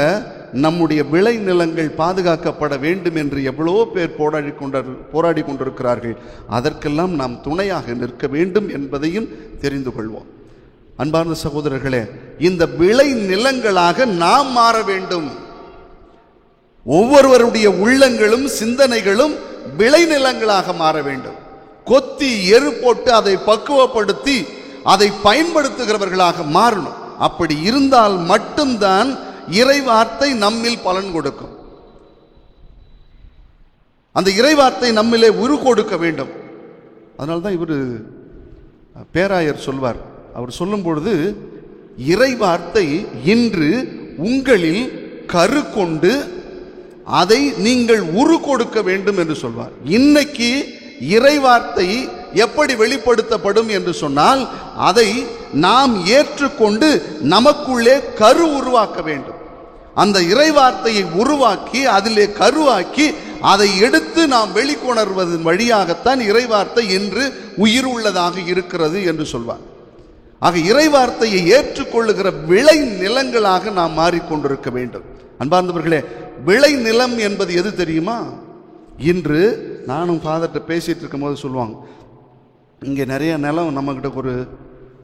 நம்முடைய விளை நிலங்கள் பாதுகாக்கப்பட வேண்டும் என்று எவ்வளவோ பேர் போராடி கொண்டிருக்கிறார்கள். அதற்கெல்லாம் நாம் துணையாக நிற்க வேண்டும் என்பதையும் தெரிந்து கொள்வோம். அன்பார்ந்த சகோதரர்களே, இந்த விளை நிலங்களாக நாம் மாற வேண்டும். ஒவ்வொருவருடைய உள்ளங்களும் சிந்தனைகளும் விளைநிலங்களாக மாற வேண்டும். கொத்தி எரு போட்டு அதை பக்குவப்படுத்தி அதை பயன்படுத்துகிறவர்களாக மாறணும். அப்படி இருந்தால் மட்டும்தான் இறைவார்த்தை நம்மில் பலன் கொடுக்கும். அந்த இறைவார்த்தை நம்மிலே உரு கொடுக்க வேண்டும். அதனால்தான் இவர் பேராயர் சொல்வார். அவர் சொல்லும் பொழுது, இறைவார்த்தை இன்று உங்களில் கரு கொண்டு அதை நீங்கள் உரு கொடுக்க வேண்டும் என்று சொல்வார். இன்னைக்கு இறைவார்த்தை எப்படி வெளிப்படுத்தப்படும் என்று சொன்னால், அதை நாம் ஏற்றுக்கொண்டு நமக்குள்ளே கரு உருவாக்க வேண்டும். அந்த இறைவார்த்தையை உருவாக்கி அதிலே கருவாக்கி அதை எடுத்து நாம் வெளிக்கொணர்வதன் வழியாகத்தான் இறைவார்த்தை இன்று உயிர் உள்ளதாக இருக்கிறது என்று சொல்வார். ஆக இறைவார்த்தையை ஏற்றுக்கொள்ளுகிற விளை நிலங்களாக நாம் மாறிக்கொண்டிருக்க வேண்டும். அன்பார்ந்தவர்களே, விளை நிலம் என்பது எது தெரியுமா? இன்று நானும் ஃபாதர்கிட்ட பேசிகிட்டு இருக்கும் போது சொல்லுவாங்க, இங்கே நிறைய நிலம் நம்மக்கிட்ட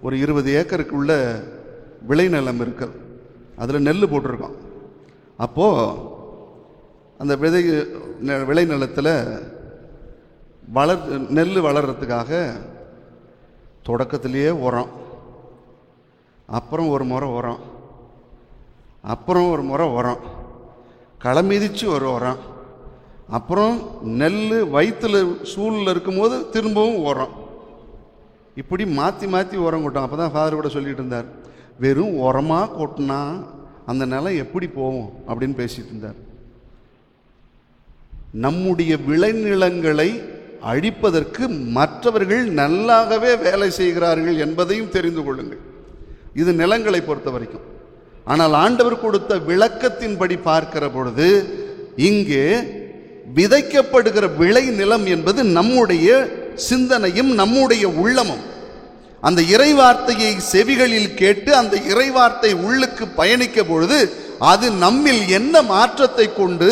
ஒரு 20 ஏக்கருக்குள்ள விளை நிலம் இருக்குது. அதில் நெல் போட்டிருக்கோம். அப்போது அந்த விளை நிலத்தில் நெல் வளர்கிறதுக்காக தொடக்கத்திலேயே உரம், அப்புறம் ஒரு முறை உரம், அப்புறம் ஒரு முறை உரம், களை மிதித்து ஒரு உரம், அப்புறம் நெல் வயிற்றில் சூழில் இருக்கும்போது திரும்பவும் உரம், இப்படி மாற்றி மாற்றி உரம் கொட்டோம். அப்போ தான் ஃபாதர் கூட சொல்லிட்டு இருந்தார், வெறும் உரமாக கொட்டினா அந்த நிலம் எப்படி போகும் அப்படின்னு பேசிட்டு இருந்தார். நம்முடைய விளைநிலங்களை அழிப்பதற்கு மற்றவர்கள் நல்லாகவே வேலை செய்கிறார்கள் என்பதையும் தெரிந்து கொள்ளுங்கள். இது நிலங்களை பொறுத்த வரைக்கும். ஆனால் ஆண்டவர் கொடுத்த விளக்கத்தின்படி பார்க்கிற பொழுது, இங்கே விதைக்கப்படுகிற விளை நிலம் என்பது நம்முடைய சிந்தனையும் நம்முடைய உள்ளமும். அந்த இறைவார்த்தையை செவிகளில் கேட்டு அந்த இறைவார்த்தை உள்ளுக்கு பயணிக்க பொழுது அது நம்மில் என்ன மாற்றத்தை கொண்டு,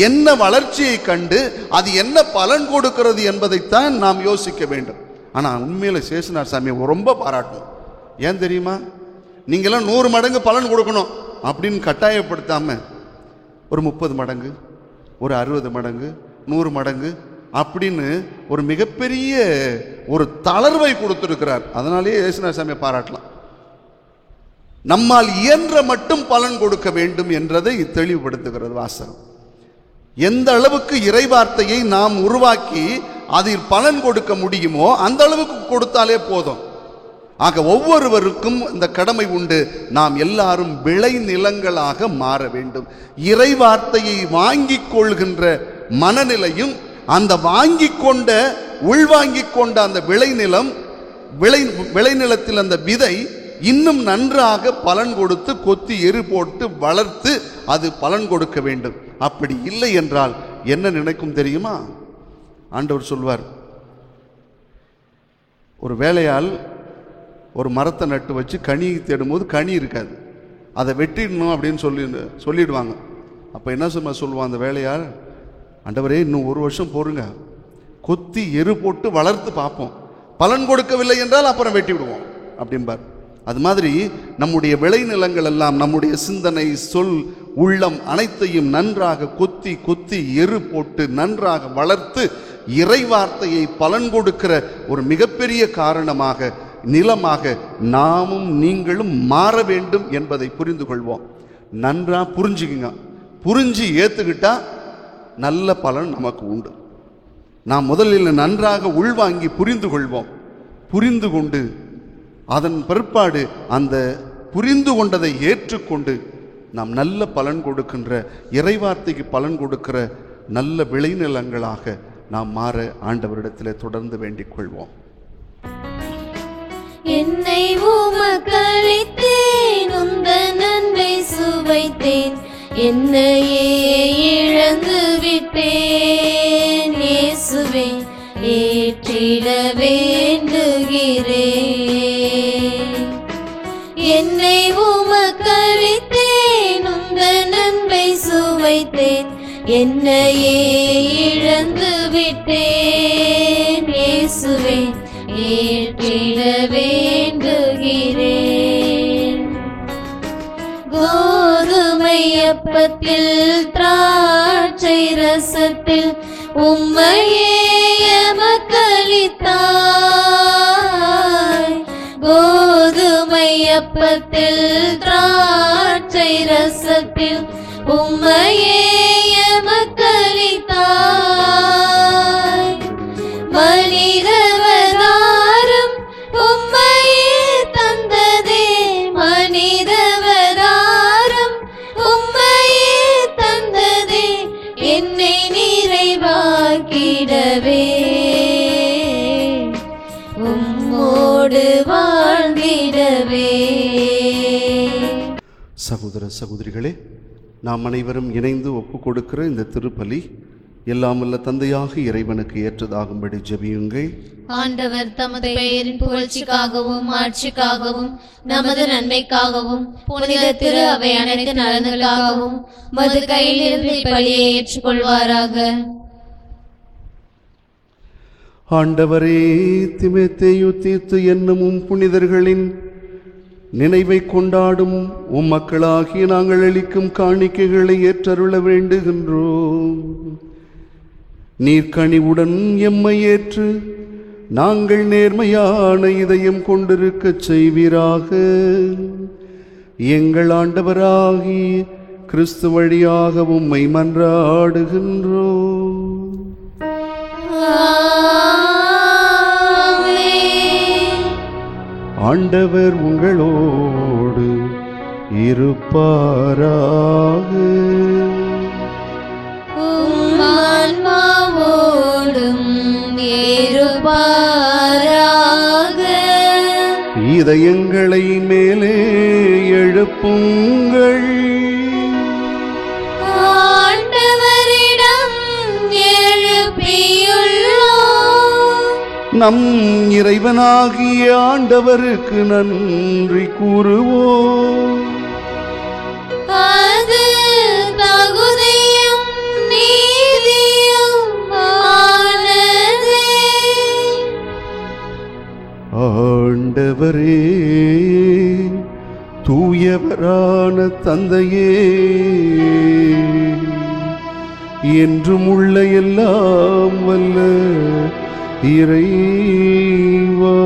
என்ன வளர்ச்சியை கண்டு, அது என்ன பலன் கொடுக்கிறது என்பதைத்தான் நாம் யோசிக்க வேண்டும். ஆனால் உண்மையில் சேசுனார் சாமியை ரொம்ப பாராட்டணும். ஏன் தெரியுமா? நீங்களாம் 100 மடங்கு பலன் கொடுக்கணும் அப்படின்னு கட்டாயப்படுத்தாமல் ஒரு 30 மடங்கு, ஒரு 60 மடங்கு, 100 மடங்கு அப்படின்னு ஒரு மிகப்பெரிய ஒரு தளர்வை கொடுத்திருக்கிறார். அதனாலேயே இயேசுநாதர் சாமியை பாராட்டலாம். நம்மால் இயன்ற மட்டும் பலன் கொடுக்க வேண்டும் என்றதை தெளிவுபடுத்துகிறது வாசகம். எந்த அளவுக்கு இறைவார்த்தையை நாம் உருவாக்கி அதில் பலன் கொடுக்க முடியுமோ அந்த அளவுக்கு கொடுத்தாலே போதும். ஆக ஒவ்வொருவருக்கும் இந்த கடமை உண்டு. நாம் எல்லாரும் விளை நிலங்களாக மாற வேண்டும். இறைவார்த்தையை வாங்கிக் கொள்கின்ற மனநிலையும் அந்த வாங்கிக் கொண்ட உள்வாங்கிக் கொண்ட அந்த விளைநிலத்தில் அந்த விதை இன்னும் நன்றாக பலன் கொடுத்து கொத்தி எரு போட்டு வளர்த்து அது பலன் கொடுக்க வேண்டும். அப்படி இல்லை என்றால் என்ன நினைக்கும் தெரியுமா? ஆண்டவர் சொல்வார், ஒரு வேலையால் ஒரு மரத்தை நட்டு வச்சு கனி தேடும்போது கனி இருக்காது, அதை வெட்டிடணும் அப்படின்னு சொல்லிடுவாங்க. அப்போ என்ன சொல்லுவான் அந்த வேலையால், ஆண்டவரே இன்னும் 1 வருஷம் போருங்க, கொத்தி எரு போட்டு வளர்த்து பார்ப்போம், பலன் கொடுக்கவில்லை என்றால் அப்புறம் வெட்டி விடுவோம் அப்படின்பார். அது மாதிரி நம்முடைய விளைநிலங்கள் எல்லாம், நம்முடைய சிந்தனை, சொல், உள்ளம் அனைத்தையும் நன்றாக கொத்தி கொத்தி எரு போட்டு நன்றாக வளர்த்து இறைவார்த்தையை பலன் கொடுக்கிற ஒரு மிகப்பெரிய காரணமாக, நிலமாக நாமும் நீங்களும் மாற வேண்டும் என்பதை புரிந்து கொள்வோம். நன்றா புரிஞ்சுக்குங்க. புரிஞ்சு ஏற்றுக்கிட்டா நல்ல பலன் நமக்கு உண்டு. நாம் முதலில் நன்றாக உள்வாங்கி புரிந்து கொள்வோம். புரிந்து கொண்டு அதன் பிற்பாடு அந்த புரிந்து கொண்டதை ஏற்றுக்கொண்டு நாம் நல்ல பலன் கொடுக்கின்ற, இறைவார்த்தைக்கு பலன் கொடுக்கிற நல்ல விளைநிலங்களாக நாம் மாற ஆண்டவரிடத்தில் தொடர்ந்து வேண்டிக் கொள்வோம். என்னை உமக்களித்தேன், உந்தன் அன்பை சுவைத்தேன், என்னையே இழந்து விட்டேன். இயேசுவே ஏற்றிட வேண்டுகிறேன். என்னை உமக்களித்தேன், உந்தன் அன்பை சுவைத்தேன், என்னையே இழந்து விட்டேன். இயேசுவே ஏற்றிட வேண்டுகிறேன். கோதுமை அப்பத்தில் திராட்சை ரசத்தில் உம்மையே எமக்களித்தாய். கோதுமை அப்பத்தில் திராட்சை ரசத்தில் உம்மையே எமக்களித்தாய். மனிதவதாரம் உம்மையே தந்ததே, மனிதவதாரம் உம்மையே தந்ததே, என்னை நிறைவாக்கிடவே உம்மோடு வாழ்ந்திடவே. சகோதர சகோதரிகளே, நாம் அனைவரும் இணைந்து ஒப்பு கொடுக்கிற இந்த திருப்பலி எல்லாம் வல்ல தந்தையாக இறைவனுக்கு ஏற்றதாகும்படி ஜெபியுங்கள். ஆண்டவர் தமது பெயரின் புகழ்ச்சிக்காகவும் ஆட்சிக்காகவும் நமது நன்மைக்காகவும் புனித திரு அவை அனைத்து நலன்களுக்காகவும் மது கையில் இருந்து இப்பலியை ஏற்றுக்கொள்வாராக. ஆண்டவரே, திமோத்தேயு, தீத்து என்னும் புனிதர்களின் நினைவை கொண்டாடும் உம் மக்களாகிய நாங்கள் அளிக்கும் காணிக்கைகளை ஏற்றருள வேண்டுகின்றோம். நீர்க்கனிவுடன் எம்மை ஏற்று நாங்கள் நேர்மையான இதயம் கொண்டிருக்கச் செய்வீராக. எங்கள் ஆண்டவராகி கிறிஸ்து வழியாக உம்மை மன்றாடுகின்றோம். ஆண்டவர் உங்களோடு இருப்பாராக. ஆன்மாவோடும் இருப்பாராக. இதயங்களை மேலே எழுப்புங்கள். ஆண்டவரிடம் எழுப்பியுள்ளோம். நம் இறைவனாகிய ஆண்டவருக்கு நன்றி கூறுவோம். அது தகுதியும் நீதியும் ஆனதே. ஆண்டவரே, தூயவரான தந்தையே, என்றும் உள்ள எல்லாம் வல்ல இறைவா,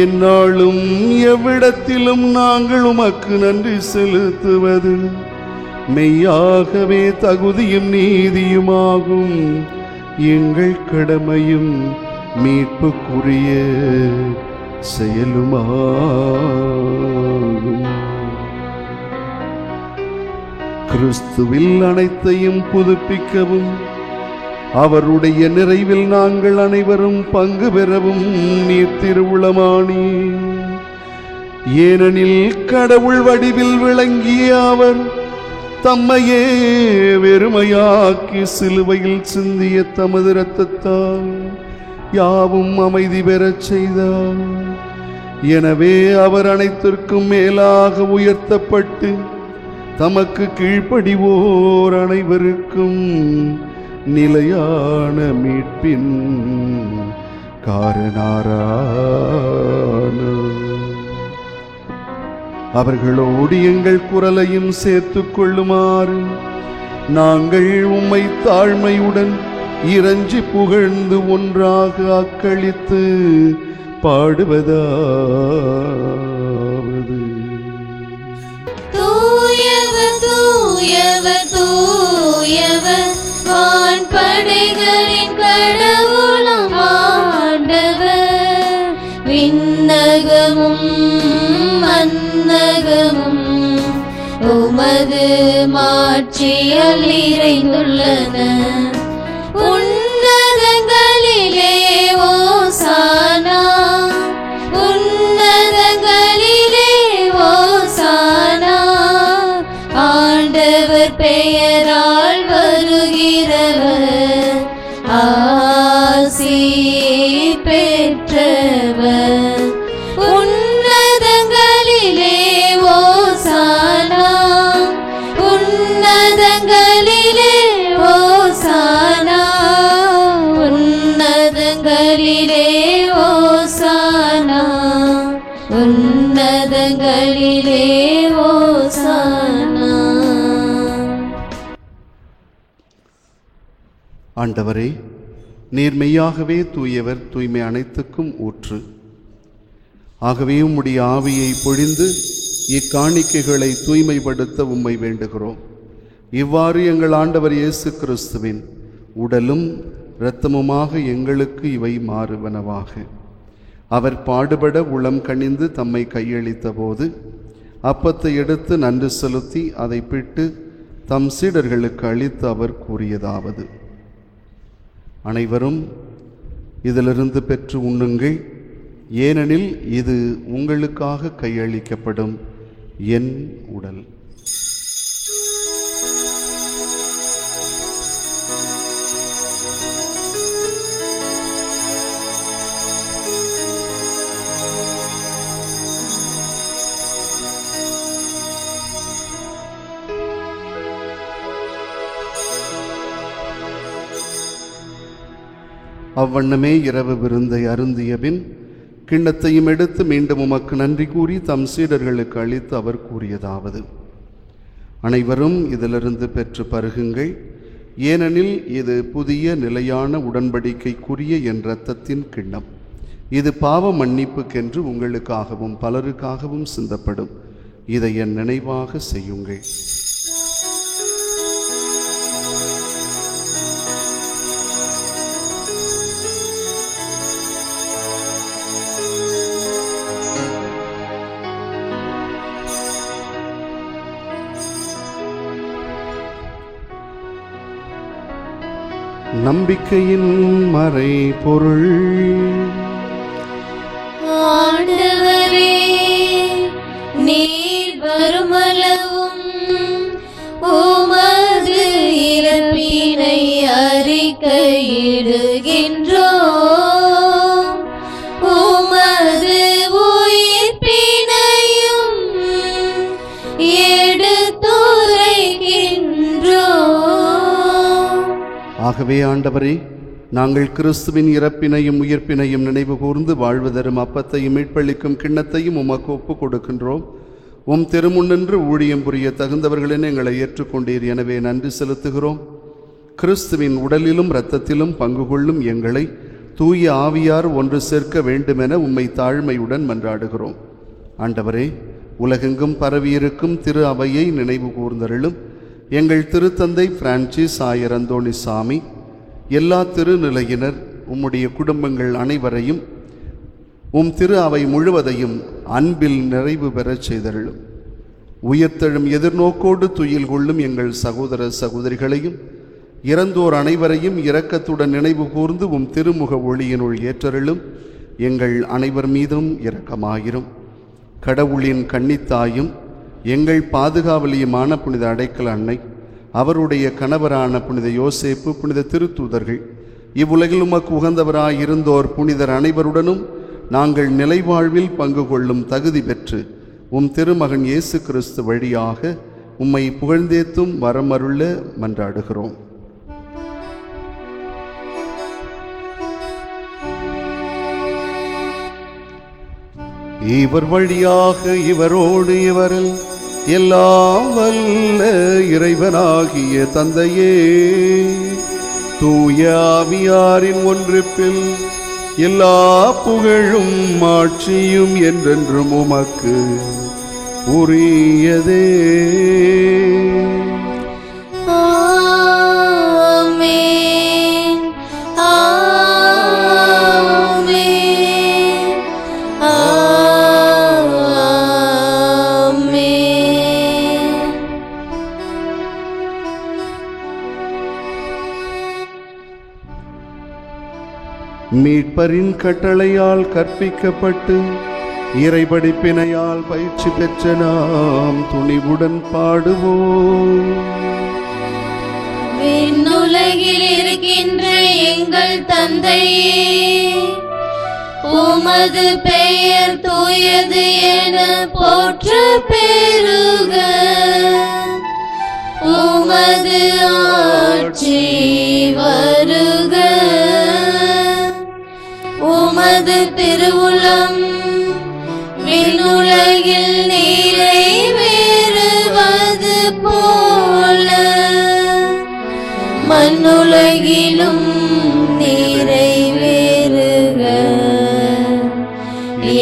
எந்நாளும் எவ்விடத்திலும் நாங்கள் உமக்கு நன்றி செலுத்துவது மெய்யாகவே தகுதியும் நீதியுமாகும். எங்கள் கடமையும் மீட்புக்குரிய செயலுமாகும். கிறிஸ்துவில் அனைத்தையும் புதுப்பிக்கவும் அவருடைய நிறைவில் நாங்கள் அனைவரும் பங்கு பெறவும் நீர் திருவுளமானி. ஏனெனில் கடவுள் வடிவில் விளங்கிய அவர் தம்மையே வெறுமையாக்கி சிலுவையில் சிந்திய தமது இரத்தத்தால் யாவும் அமைதி பெறச் செய்தார். எனவே அவர் அனைத்திற்கும் மேலாக உயர்த்தப்பட்டு தமக்கு கீழ்ப்படிவோர் அனைவருக்கும் நிலையான மீட்பின் காரணரானார். அவர்களோடு எங்கள் குரலையும் சேர்த்துக் கொள்ளுமாறு நாங்கள் உம்மை தாழ்மையுடன் இறைஞ்சி புகழ்ந்து ஒன்றாக அக்களித்து பாடுவதாவது: தூயவர் தூயவர் தூயவர் வான்படைகளின் கடவுளாம் ஆண்டவர். விண்ணகமும் மன்னகமும் உமது மாட்சியால் நிறைந்துள்ளன. உன்னதங்களிலே ஓசானா, உன்னதங்களிலே ஓசானா. ஆண்டவர் பெயரால் வருகிறவர் ஆசி பெற்றவர். உன்னதங்களிலே ஓசானா, உன்னதங்களிலே ஓசானா, உன்னதங்களிலே ஓசானா, உன்னதங்களிலே ஓசானா. ஆண்டவரே, நீர் மெய்யாகவே தூயவர், தூய்மை அனைத்துக்கும் ஊற்று. ஆகவே உம்முடைய ஆவியை பொழிந்து இக்காணிக்கைகளை தூய்மைப்படுத்த உம்மை வேண்டுகிறோம். இவ்வாறு எங்கள் ஆண்டவர் இயேசு கிறிஸ்துவின் உடலும் இரத்தமுமாக எங்களுக்கு இவை மாறுவனவாக. அவர் பாடுபட உளம் கனிந்து தம்மை கையளித்த போது அப்பத்தை எடுத்து நன்றி செலுத்தி அதை பிட்டு தம் சீடர்களுக்கு அளித்து அவர் கூறியதாவது: அனைவரும் இதிலிருந்து பெற்று உண்ணுங்கள், ஏனெனில் இது உங்களுக்காக கையளிக்கப்படும் என் உடல். அவ்வண்ணமே இரவு விருந்தை அருந்திய பின் கிண்ணத்தையும் எடுத்து மீண்டும் உமக்கு நன்றி கூறி தம் சீடர்களுக்கு அளித்து அவர் கூறியதாவது: அனைவரும் இதிலிருந்து பெற்று பருகுங்கள், ஏனெனில் இது புதிய நிலையான உடன்படிக்கைக்குரிய என் இரத்தத்தின் கிண்ணம். இது பாவ மன்னிப்புக்கென்று உங்களுக்காகவும் பலருக்காகவும் சிந்தப்படும். இதை என் நினைவாக செய்யுங்கள். நம்பிக்கையின் மறை பொருள். ஆண்டவரே, நீர் வருமளவும் உமது இறப்பினை அறிக்கையிடுகின்றோம். உமது உயிர்ப்பினையும் எடுத்துரைக்கின்றோம். ஆகவே ஆண்டவரே, நாங்கள் கிறிஸ்துவின் இறப்பினையும் உயிர்ப்பினையும் நினைவு கூர்ந்து வாழ்வு தரும் அப்பத்தையும் மீட்பளிக்கும் கிண்ணத்தையும் உமக்கு ஒப்புக் கொடுக்கின்றோம். உம் திருமுன்னின்று ஊழியம் புரிய தகுந்தவர்களென எங்களை ஏற்றுக்கொண்டீர். எனவே நன்றி செலுத்துகிறோம். கிறிஸ்துவின் உடலிலும் இரத்தத்திலும் பங்கு கொள்ளும் எங்களை தூய ஆவியார் ஒன்று சேர்க்க வேண்டுமென உம்மை தாழ்மையுடன் மன்றாடுகிறோம். ஆண்டவரே, உலகெங்கும் பரவியிருக்கும் திரு அவையை நினைவு கூர்ந்தருளும். எங்கள் திருத்தந்தை பிரான்சிஸ் ஆயர் அந்தோணி சாமி, எல்லா திருநிலையினர், உம்முடைய குடும்பங்கள் அனைவரையும், உம் திரு அவை முழுவதையும் அன்பில் நிறைவு பெறச் செய்தருளும். உயிர்த்தெழும் எதிர்நோக்கோடு துயில் கொள்ளும் எங்கள் சகோதர சகோதரிகளையும் இறந்தோர் அனைவரையும் இரக்கத்துடன் நினைவு கூர்ந்து உம் திருமுக ஒளியினுள் ஏற்றருளும். எங்கள் அனைவர் மீதும் இரக்கமாயிரும். கடவுளின் கன்னித்தாயும் எங்கள் பாதுகாவலியுமான புனித அடைக்கல அன்னை, அவருடைய கணவரான புனித யோசேப்பு, புனித திருத்தூதர்கள், இவ்வுலகில் உமக்கு உகந்தவராயிருந்தோர் புனிதர் அனைவருடனும் நாங்கள் நிலைவாழ்வில் பங்கு கொள்ளும் தகுதி பெற்று உம் திருமகன் இயேசு கிறிஸ்து வழியாக உம்மை புகழ்ந்தேத்தும் வரமருள மன்றாடுகிறோம். இவர் வழியாக இவரோடு இவரில் எல்லாம் வல்ல இறைவனாகிய தந்தையே, தூய ஆவியாரின் ஒன்றிப்பில் எல்லா புகழும் ஆட்சியும் என்றென்றும் உமக்கு உரியதே. மீட்பரின் கட்டளையால் கற்பிக்கப்பட்டு இறைபடிப்பினையால் பயிற்சி பெற்ற நாம் துணிவுடன் பாடுவோம். விண்ணுலகில் இருக்கின்ற எங்கள் தந்தையே, உமது பெயர் தூயது என போற்ற பெருக. உமது ஆட்சி வருக. உமது திருவுளம் விண்ணுலகில் நிறைவேறுவது போல மண்ணுலகிலும் நிறைவேறுக.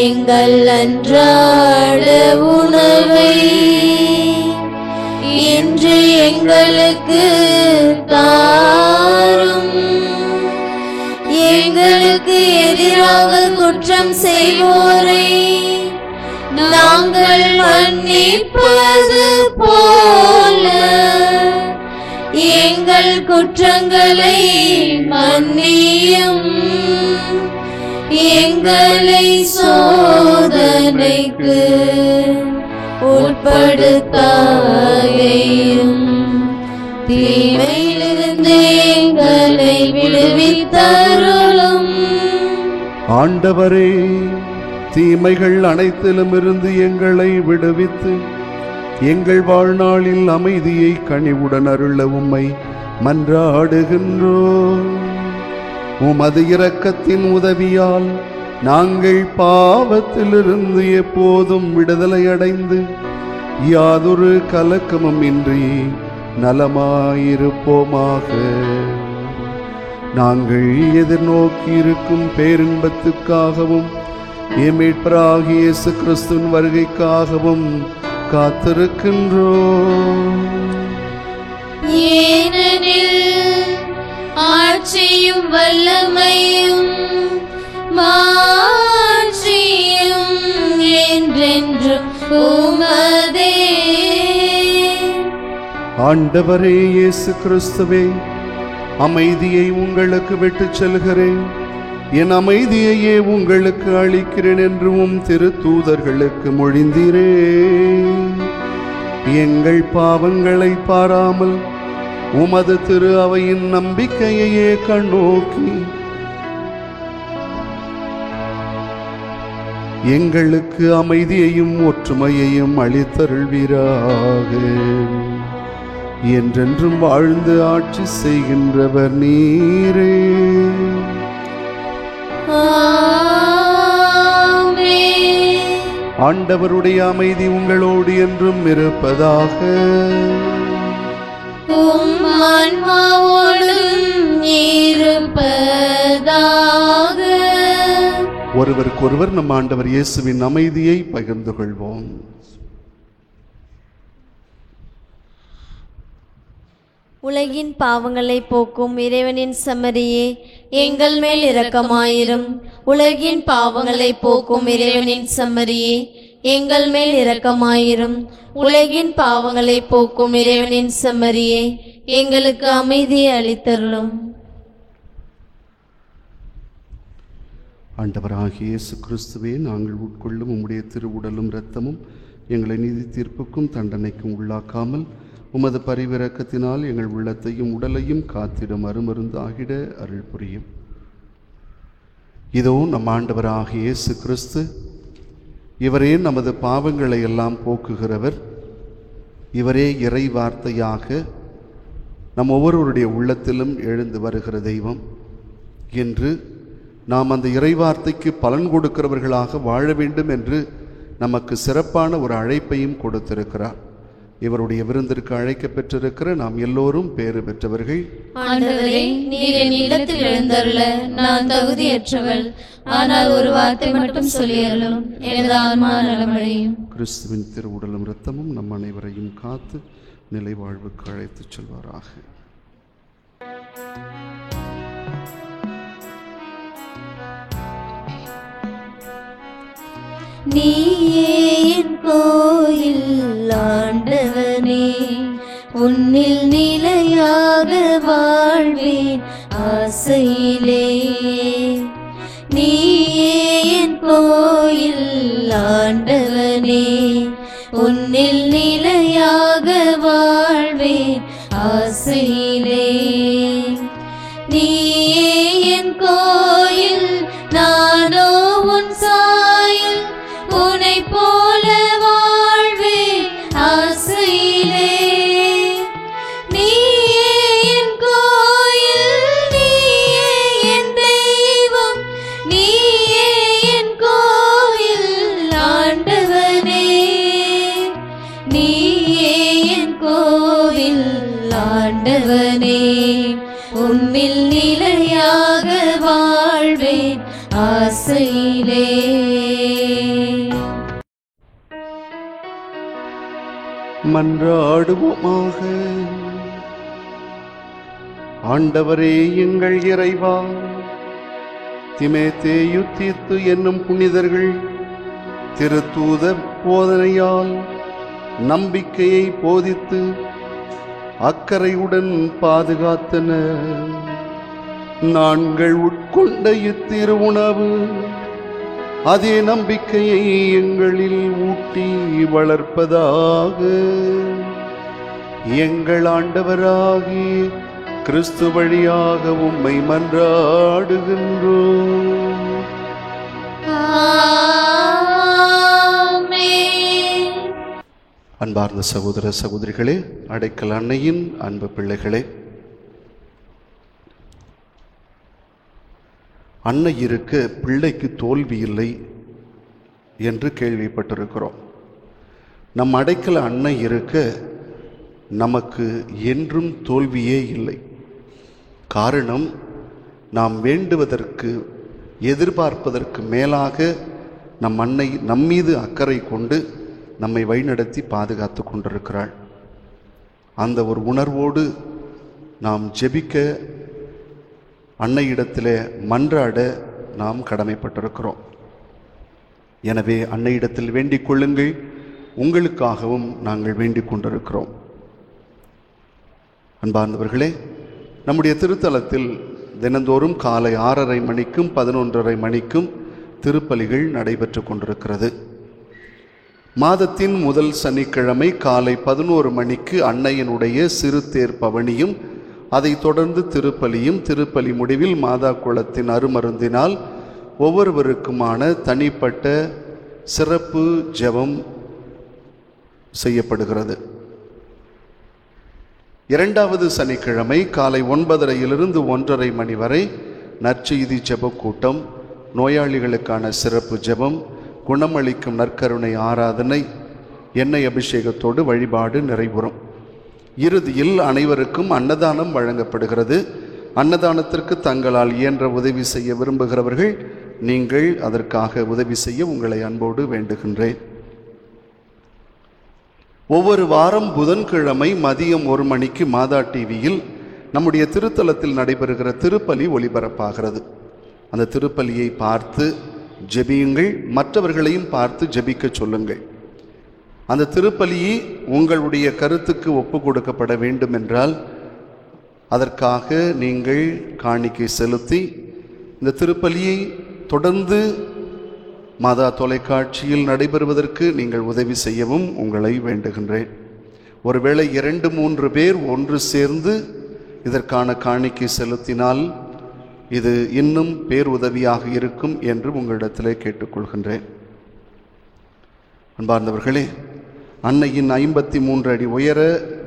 எங்கள் அன்றாட உணவை இன்று எங்களுக்கு தாரும். எங்களுக்கு எதிராக குற்றம் செய்வோரை நாங்கள் மன்னிப்பது போல எங்கள் குற்றங்களை மன்னியும். எங்களை சோதனைக்கு உட்படுத்தாயையும் தீமையிலிருந்து எங்களை விடுவித்தருளும். ஆண்டவரே, தீமைகள் அனைத்திலும் இருந்து எங்களை விடுவித்து எங்கள் வாழ்நாளில் அமைதியை கனிவுடன் அருள உம்மை மன்றாடுகின்றோம். உமது இரக்கத்தின் உதவியால் நாங்கள் பாவத்திலிருந்து எப்போதும் விடுதலை அடைந்து யாதொரு கலக்கமும் இன்றி நலமாயிருப்போமாக. நாங்கள் எதிர்நோக்கி இருக்கும் பேரின்பத்துக்காகவும் மீட்பராகிய இயேசு கிறிஸ்துவின் வருகைக்காகவும் காத்திருக்கின்றோம். ஏனெனில் ஆட்சியும் வல்லமையும் மாட்சியும் என்றென்றும் உமதே. ஆண்டவரே இயேசு கிறிஸ்துவே, அமைதியை உங்களுக்கு விட்டுச் செல்கிறேன், என் அமைதியையே உங்களுக்கு அளிக்கிறேன் என்று உம் திருத்தூதர்களுக்கு மொழிந்தீரே. எங்கள் பாவங்களை பாராமல் உமது திரு அவையின் நம்பிக்கையையே கண்ணோக்கி எங்களுக்கு அமைதியையும் ஒற்றுமையையும் அளித்தருள்வீராக. என்றென்றும் வாழ்ந்து ஆட்சி செய்கின்றவர் நீரே. ஆமென். ஆண்டவருடைய அமைதி உங்களோடு என்றும் இருப்பதாக. உம் ஆன்மாவோடும் இருப்பதாக. ஒருவருக்கொருவர் நம் ஆண்டவர் இயேசுவின் அமைதியை பகிர்ந்து கொள்வோம். உலகின் பாவங்களை போக்கும் இறைவனின் செம்மறியே, எங்கள் மேல் இரக்கமாயிரும். உலகின் பாவங்களை போக்கும் இறைவனின் செம்மறியே, எங்கள் மேல் இரக்கமாயிரும். உலகின் பாவங்களை போக்கும் இறைவனின் செம்மறியே, எங்களுக்கு அமைதியை அளித்தருளும். ஆண்டவராகிய இயேசு கிறிஸ்துவே, நாங்கள் உட்கொள்ளும் உம்முடைய திருவுடலும் இரத்தமும் எங்களை நீதி தீர்ப்புக்கும் தண்டனைக்கும் உள்ளாக்காமல் உமது பரிவிரக்கத்தினால் எங்கள் உள்ளத்தையும் உடலையும் காத்திடும் அருமருந்து ஆகிட அருள் புரியும். இதோ நம் ஆண்டவராகிய இயேசு கிறிஸ்து, இவரே நமது பாவங்களை எல்லாம் போக்குகிறவர், இவரே இறை வார்த்தையாக நம் ஒவ்வொருவருடைய உள்ளத்திலும் எழுந்து வருகிற தெய்வம் என்று நாம் அந்த இறைவார்த்தைக்கு பலன் கொடுக்கிறவர்களாக வாழ வேண்டும் என்று நமக்கு சிறப்பான ஒரு அழைப்பையும் கொடுத்திருக்கிறார். இவருடைய விருந்திற்கு அழைக்க பெற்றிருக்கிற நாம் எல்லோரும் பேறு பெற்றவர்கள். ஆண்டவரே, நீர் என் இல்லத்தில் எழுந்தருள நான் தகுதியற்றவள். ஆனால் ஒரு வார்த்தை மட்டும் சொல்லியருளும், எனது ஆன்மா நலமடையும். கிறிஸ்துவின் திருவுடலும் இரத்தமும் நம் அனைவரையும் காத்து நிலை வாழ்வுக்கு அழைத்துச் செல்வாராக. நீயே என் கோயில் ஆண்டவனே, உன்னில் நிலையாக வாழ்வேன் ஆசையிலே. நீயே என் கோயில் ஆண்டவனே, உன்னில் நிலையாக வாழ்வேன் ஆசையிலே. நீயே என் கோயில், நானோ உன் சாயல், உனை போல வாழ்வேன் ஆசையிலே. நீயே என் கோயில், நீயே என் தெய்வம், நீயே என் கோயில் ஆண்டவனே. நீயே என் கோவில் ஆண்டவனே, உன்னில் நிலையாக வாழ்வேன் ஆசையிலே. மன்றாடுவோமாக. ஆண்டவரே எங்கள் இறைவா, திமேத்தேயு தீத்து என்னும் புனிதர்கள் திருத்தூத போதனையால் நம்பிக்கையை போதித்து அக்கறையுடன் பாதுகாத்தனர். நாங்கள் உட்கொண்ட இத்திருவுணவு அதே நம்பிக்கையை எங்களில் ஊட்டி வளர்ப்பதாக. எங்கள் ஆண்டவராகிய கிறிஸ்து வழியாக உம்மை மன்றாடுகின்றோம். ஆமென். அன்பார்ந்த சகோதர சகோதரிகளே, அடைக்கல் அன்னையின் அன்பு பிள்ளைகளே, அன்னை இருக்க பிள்ளைக்கு தோல்வி இல்லை என்று கேள்விப்பட்டிருக்கிறோம். நம் அடைக்கல அன்னை இருக்க நமக்கு என்றும் தோல்வியே இல்லை. காரணம், நாம் வேண்டுவதற்கு எதிர்பார்ப்பதற்கு மேலாக நம் அன்னை நம்மீது அக்கறை கொண்டு நம்மை வழிநடத்தி பாதுகாத்து கொண்டிருக்கிறாள். அந்த ஒரு உணர்வோடு நாம் ஜெபிக்க, அன்னையிடத்திலே மன்றாட நாம் கடமைப்பட்டிருக்கிறோம். எனவே அன்னையிடத்தில் வேண்டிக் கொள்ளுங்கள். உங்களுக்காகவும் நாங்கள் வேண்டிக் கொண்டிருக்கிறோம். அன்பார்ந்தவர்களே, நம்முடைய திருத்தலத்தில் தினந்தோறும் காலை 6:30 மணிக்கும் 11:30 மணிக்கும் திருப்பலிகள் நடைபெற்று கொண்டிருக்கிறது. மாதத்தின் முதல் சனிக்கிழமை காலை 11 மணிக்கு அன்னையினுடைய சிறுதேர் பவனியும், அதை தொடர்ந்து திருப்பலியும், திருப்பலி முடிவில் மாதா குளத்தின் அருமருந்தினால் ஒவ்வொருவருக்குமான தனிப்பட்ட சிறப்பு ஜெபம் செய்யப்படுகிறது. இரண்டாவது சனிக்கிழமை காலை 9:30 1:30 மணி வரை நற்செய்தி ஜெப கூட்டம், நோயாளிகளுக்கான சிறப்பு ஜெபம், குணமளிக்கும் நற்கருணை ஆராதனை எண்ணெய் அபிஷேகத்தோடு வழிபாடு நிறைவுறும். இறுதியில் அனைவருக்கும் அன்னதானம் வழங்கப்படுகிறது. அன்னதானத்திற்கு தங்களால் இயன்ற உதவி செய்ய விரும்புகிறவர்கள் நீங்கள் அதற்காக உதவி செய்ய உங்களை அன்போடு வேண்டுகின்றேன். ஒவ்வொரு வாரம் புதன்கிழமை மதியம் 1 மணிக்கு மாதா டிவியில் நம்முடைய திருத்தலத்தில் நடைபெறுகிற திருப்பலி ஒளிபரப்பாகிறது. அந்த திருப்பலியை பார்த்து ஜெபியுங்கள், மற்றவர்களையும் பார்த்து ஜெபிக்க சொல்லுங்கள். அந்த திருப்பலியை உங்களுடைய கருத்துக்கு ஒப்பு கொடுக்கப்பட வேண்டும் என்றால் அதற்காக நீங்கள் காணிக்கை செலுத்தி இந்த திருப்பலியை தொடர்ந்து மாதா தொலைக்காட்சியில் நடைபெறுவதற்கு நீங்கள் உதவி செய்யவும் உங்களை வேண்டுகின்றேன். ஒருவேளை 2-3 பேர் ஒன்று சேர்ந்து இதற்கான காணிக்கை செலுத்தினால் இது இன்னும் பேருதவியாக இருக்கும் என்று உங்களிடத்திலே கேட்டுக்கொள்கின்றேன். அன்பார்ந்தவர்களே, அன்னையின் 53 அடி உயர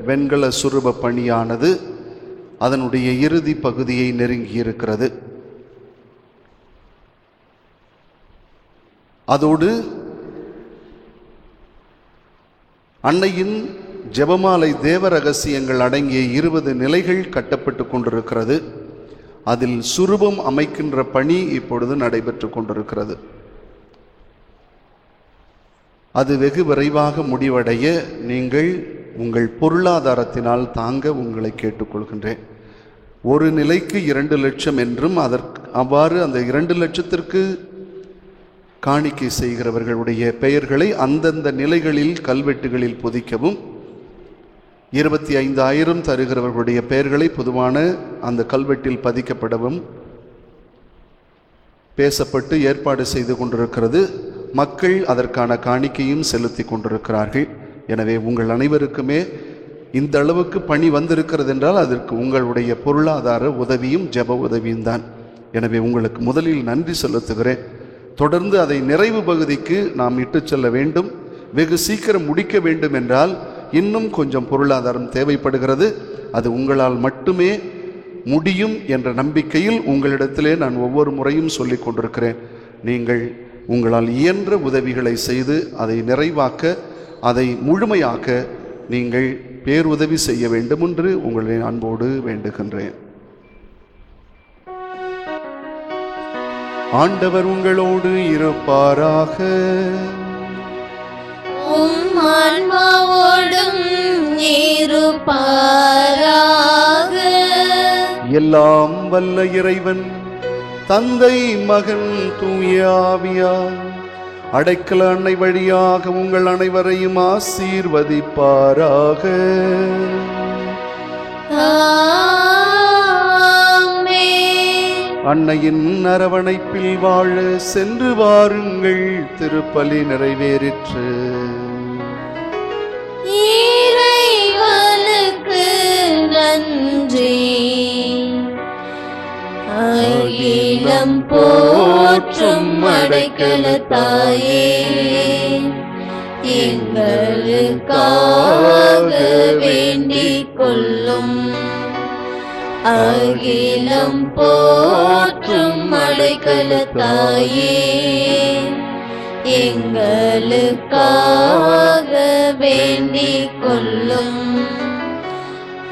வெண்கல சுரூப பணியானது அதனுடைய இறுதி பகுதியை நெருங்கியிருக்கிறது. அதோடு அன்னையின் ஜெபமாலை தேவ ரகசியங்கள் அடங்கிய 20 நிலைகள் கட்டப்பட்டு கொண்டிருக்கிறது. அதில் சுரூபம் அமைக்கின்ற பணி இப்பொழுது நடைபெற்று கொண்டிருக்கிறது. அது வெகு விரைவாக முடிவடைய நீங்கள் உங்கள் பொருளாதாரத்தினால் தாங்க உங்களை கேட்டுக்கொள்கின்றேன். ஒரு நிலைக்கு 2 லட்சம் என்றும் அவ்வாறு அந்த 2 லட்சத்திற்கு காணிக்கை செய்கிறவர்களுடைய பெயர்களை அந்தந்த நிலைகளில் கல்வெட்டுகளில் பொதிக்கவும், 25,000 தருகிறவர்களுடைய பெயர்களை பொதுவான அந்த கல்வெட்டில் பதிக்கப்படவும் பேசப்பட்டு ஏற்பாடு செய்து கொண்டிருக்கிறது. மக்கள் அதற்கான காணிக்கையும் செலுத்தி கொண்டிருக்கிறார்கள். எனவே உங்கள் அனைவருக்குமே இந்த அளவுக்கு பணி வந்திருக்கிறது என்றால் அதற்கு உங்களுடைய பொருளாதார உதவியும் ஜெப உதவியும் தான். எனவே உங்களுக்கு முதலில் நன்றி செலுத்துகிறேன். தொடர்ந்து அதை நிறைவு பகுதிக்கு நாம் இட்டு செல்ல வேண்டும். வெகு சீக்கிரம் முடிக்க வேண்டும் என்றால் இன்னும் கொஞ்சம் பொருளாதாரம் தேவைப்படுகிறது. அது உங்களால் மட்டுமே முடியும் என்ற நம்பிக்கையில் உங்களிடத்திலே நான் ஒவ்வொரு முறையும் சொல்லிக் கொண்டிருக்கிறேன். நீங்கள் உங்களால் இயன்ற உதவிகளை செய்து அதை நிறைவாக்க, அதை முழுமையாக்க நீங்கள் பேருதவி செய்ய வேண்டும் என்று உங்களை அன்போடு வேண்டுகின்றேன். ஆண்டவர் உங்களோடு இருப்பாராக. உம் ஆன்மாவோடும் இருப்பாராக. எல்லாம் வல்ல இறைவன் தந்தை, மகன், தூய ஆவியார் அடைக்கல அன்னை வழியாக உங்கள் அனைவரையும் ஆசீர்வதிப்பாராக. அன்னையின் அரவணைப்பில் வாழ சென்று வாருங்கள். திருப்பலி நிறைவேறிற்று. இறைவனுக்கு நன்றி. அகிலம் போற்றும் அடைக்கல தாயே, எங்களுக்காக வேண்டிக் கொள்ளும். அகிலம் போற்றும் அடைக்கல தாயே, எங்களுக்காக வேண்டிக் கொள்ளும்.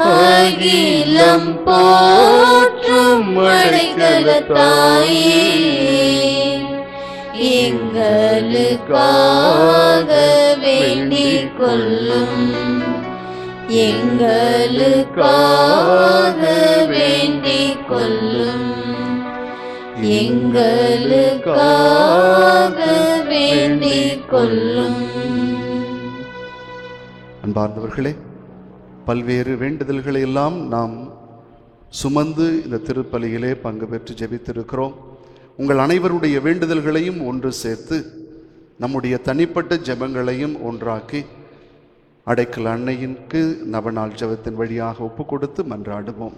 அகிலம் போற்றும் அடைக்கல தாயே, எங்களுக்காக வேண்டிக் கொள்ளும். எங்களுக்காக வேண்டிக் கொள்ளும். எங்களுக்காக வேண்டிக் கொள்ளும். அன்பார்ந்தவர்களே, பல்வேறு வேண்டுதல்களை எல்லாம் நாம் சுமந்து இந்த திருப்பலியிலே பங்கு பெற்று ஜெபித்திருக்கிறோம். உங்கள் அனைவருடைய வேண்டுதல்களையும் ஒன்று சேர்த்து நம்முடைய தனிப்பட்ட ஜெபங்களையும் ஒன்றாக்கி அடைக்கல அன்னையிற்கு நவநாள் ஜெபத்தின் வழியாக ஒப்பு கொடுத்து மன்றாடுவோம்.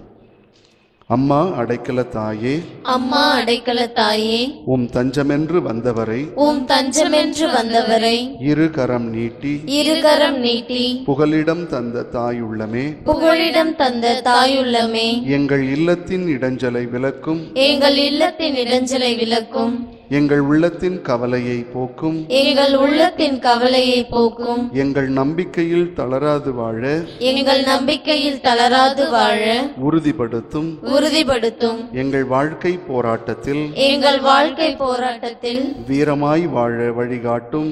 அம்மா அடைக்கல தாயே, அம்மா அடைக்கல தாயே, உம் தஞ்சமென்று வந்தவரை, உம் தஞ்சமென்று வந்தவரை இருகரம் நீட்டி, இருகரம் நீட்டி புகலிடம் தந்த தாயுள்ளமே, புகழிடம் தந்த தாயுள்ளமே, எங்கள் இல்லத்தின் இடைஞ்சலை விலக்கும், எங்கள் இல்லத்தின் இடைஞ்சலை விலக்கும். எங்கள் உள்ளத்தின் கவலையை போக்கும் எங்கள் உள்ளத்தின் கவலையை போக்கும் எங்கள் நம்பிக்கையில் தளராது வாழ எங்கள் நம்பிக்கையில் தளராது வாழ உறுதிப்படுத்தும் எங்கள் வாழ்க்கை போராட்டத்தில் எங்கள் வாழ்க்கை போராட்டத்தில் வீரமாய் வாழ வழிகாட்டும்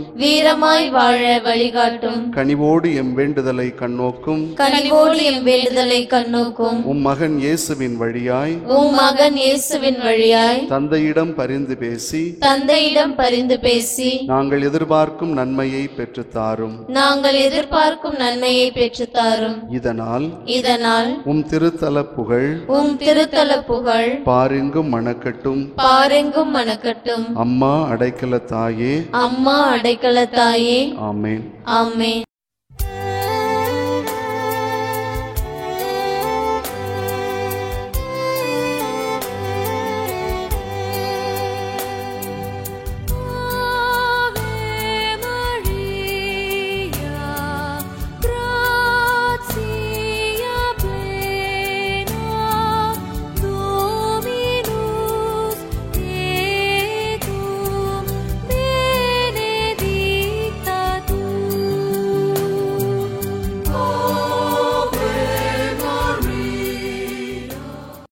கனிவோடு எம் வேண்டுதலை கண்ணோக்கும் உம் மகன் இயேசுவின் வழியாய் தந்தையிடம் பரிந்து பேசி நாங்கள் எதிர்பார்க்கும் நன்மையை பெற்றுத்தாரும் இதனால் உம் திருத்தல புகழ் பாரெங்கும் மணக்கட்டும் அம்மா அடைக்கல தாயே ஆமென். ஆமென்.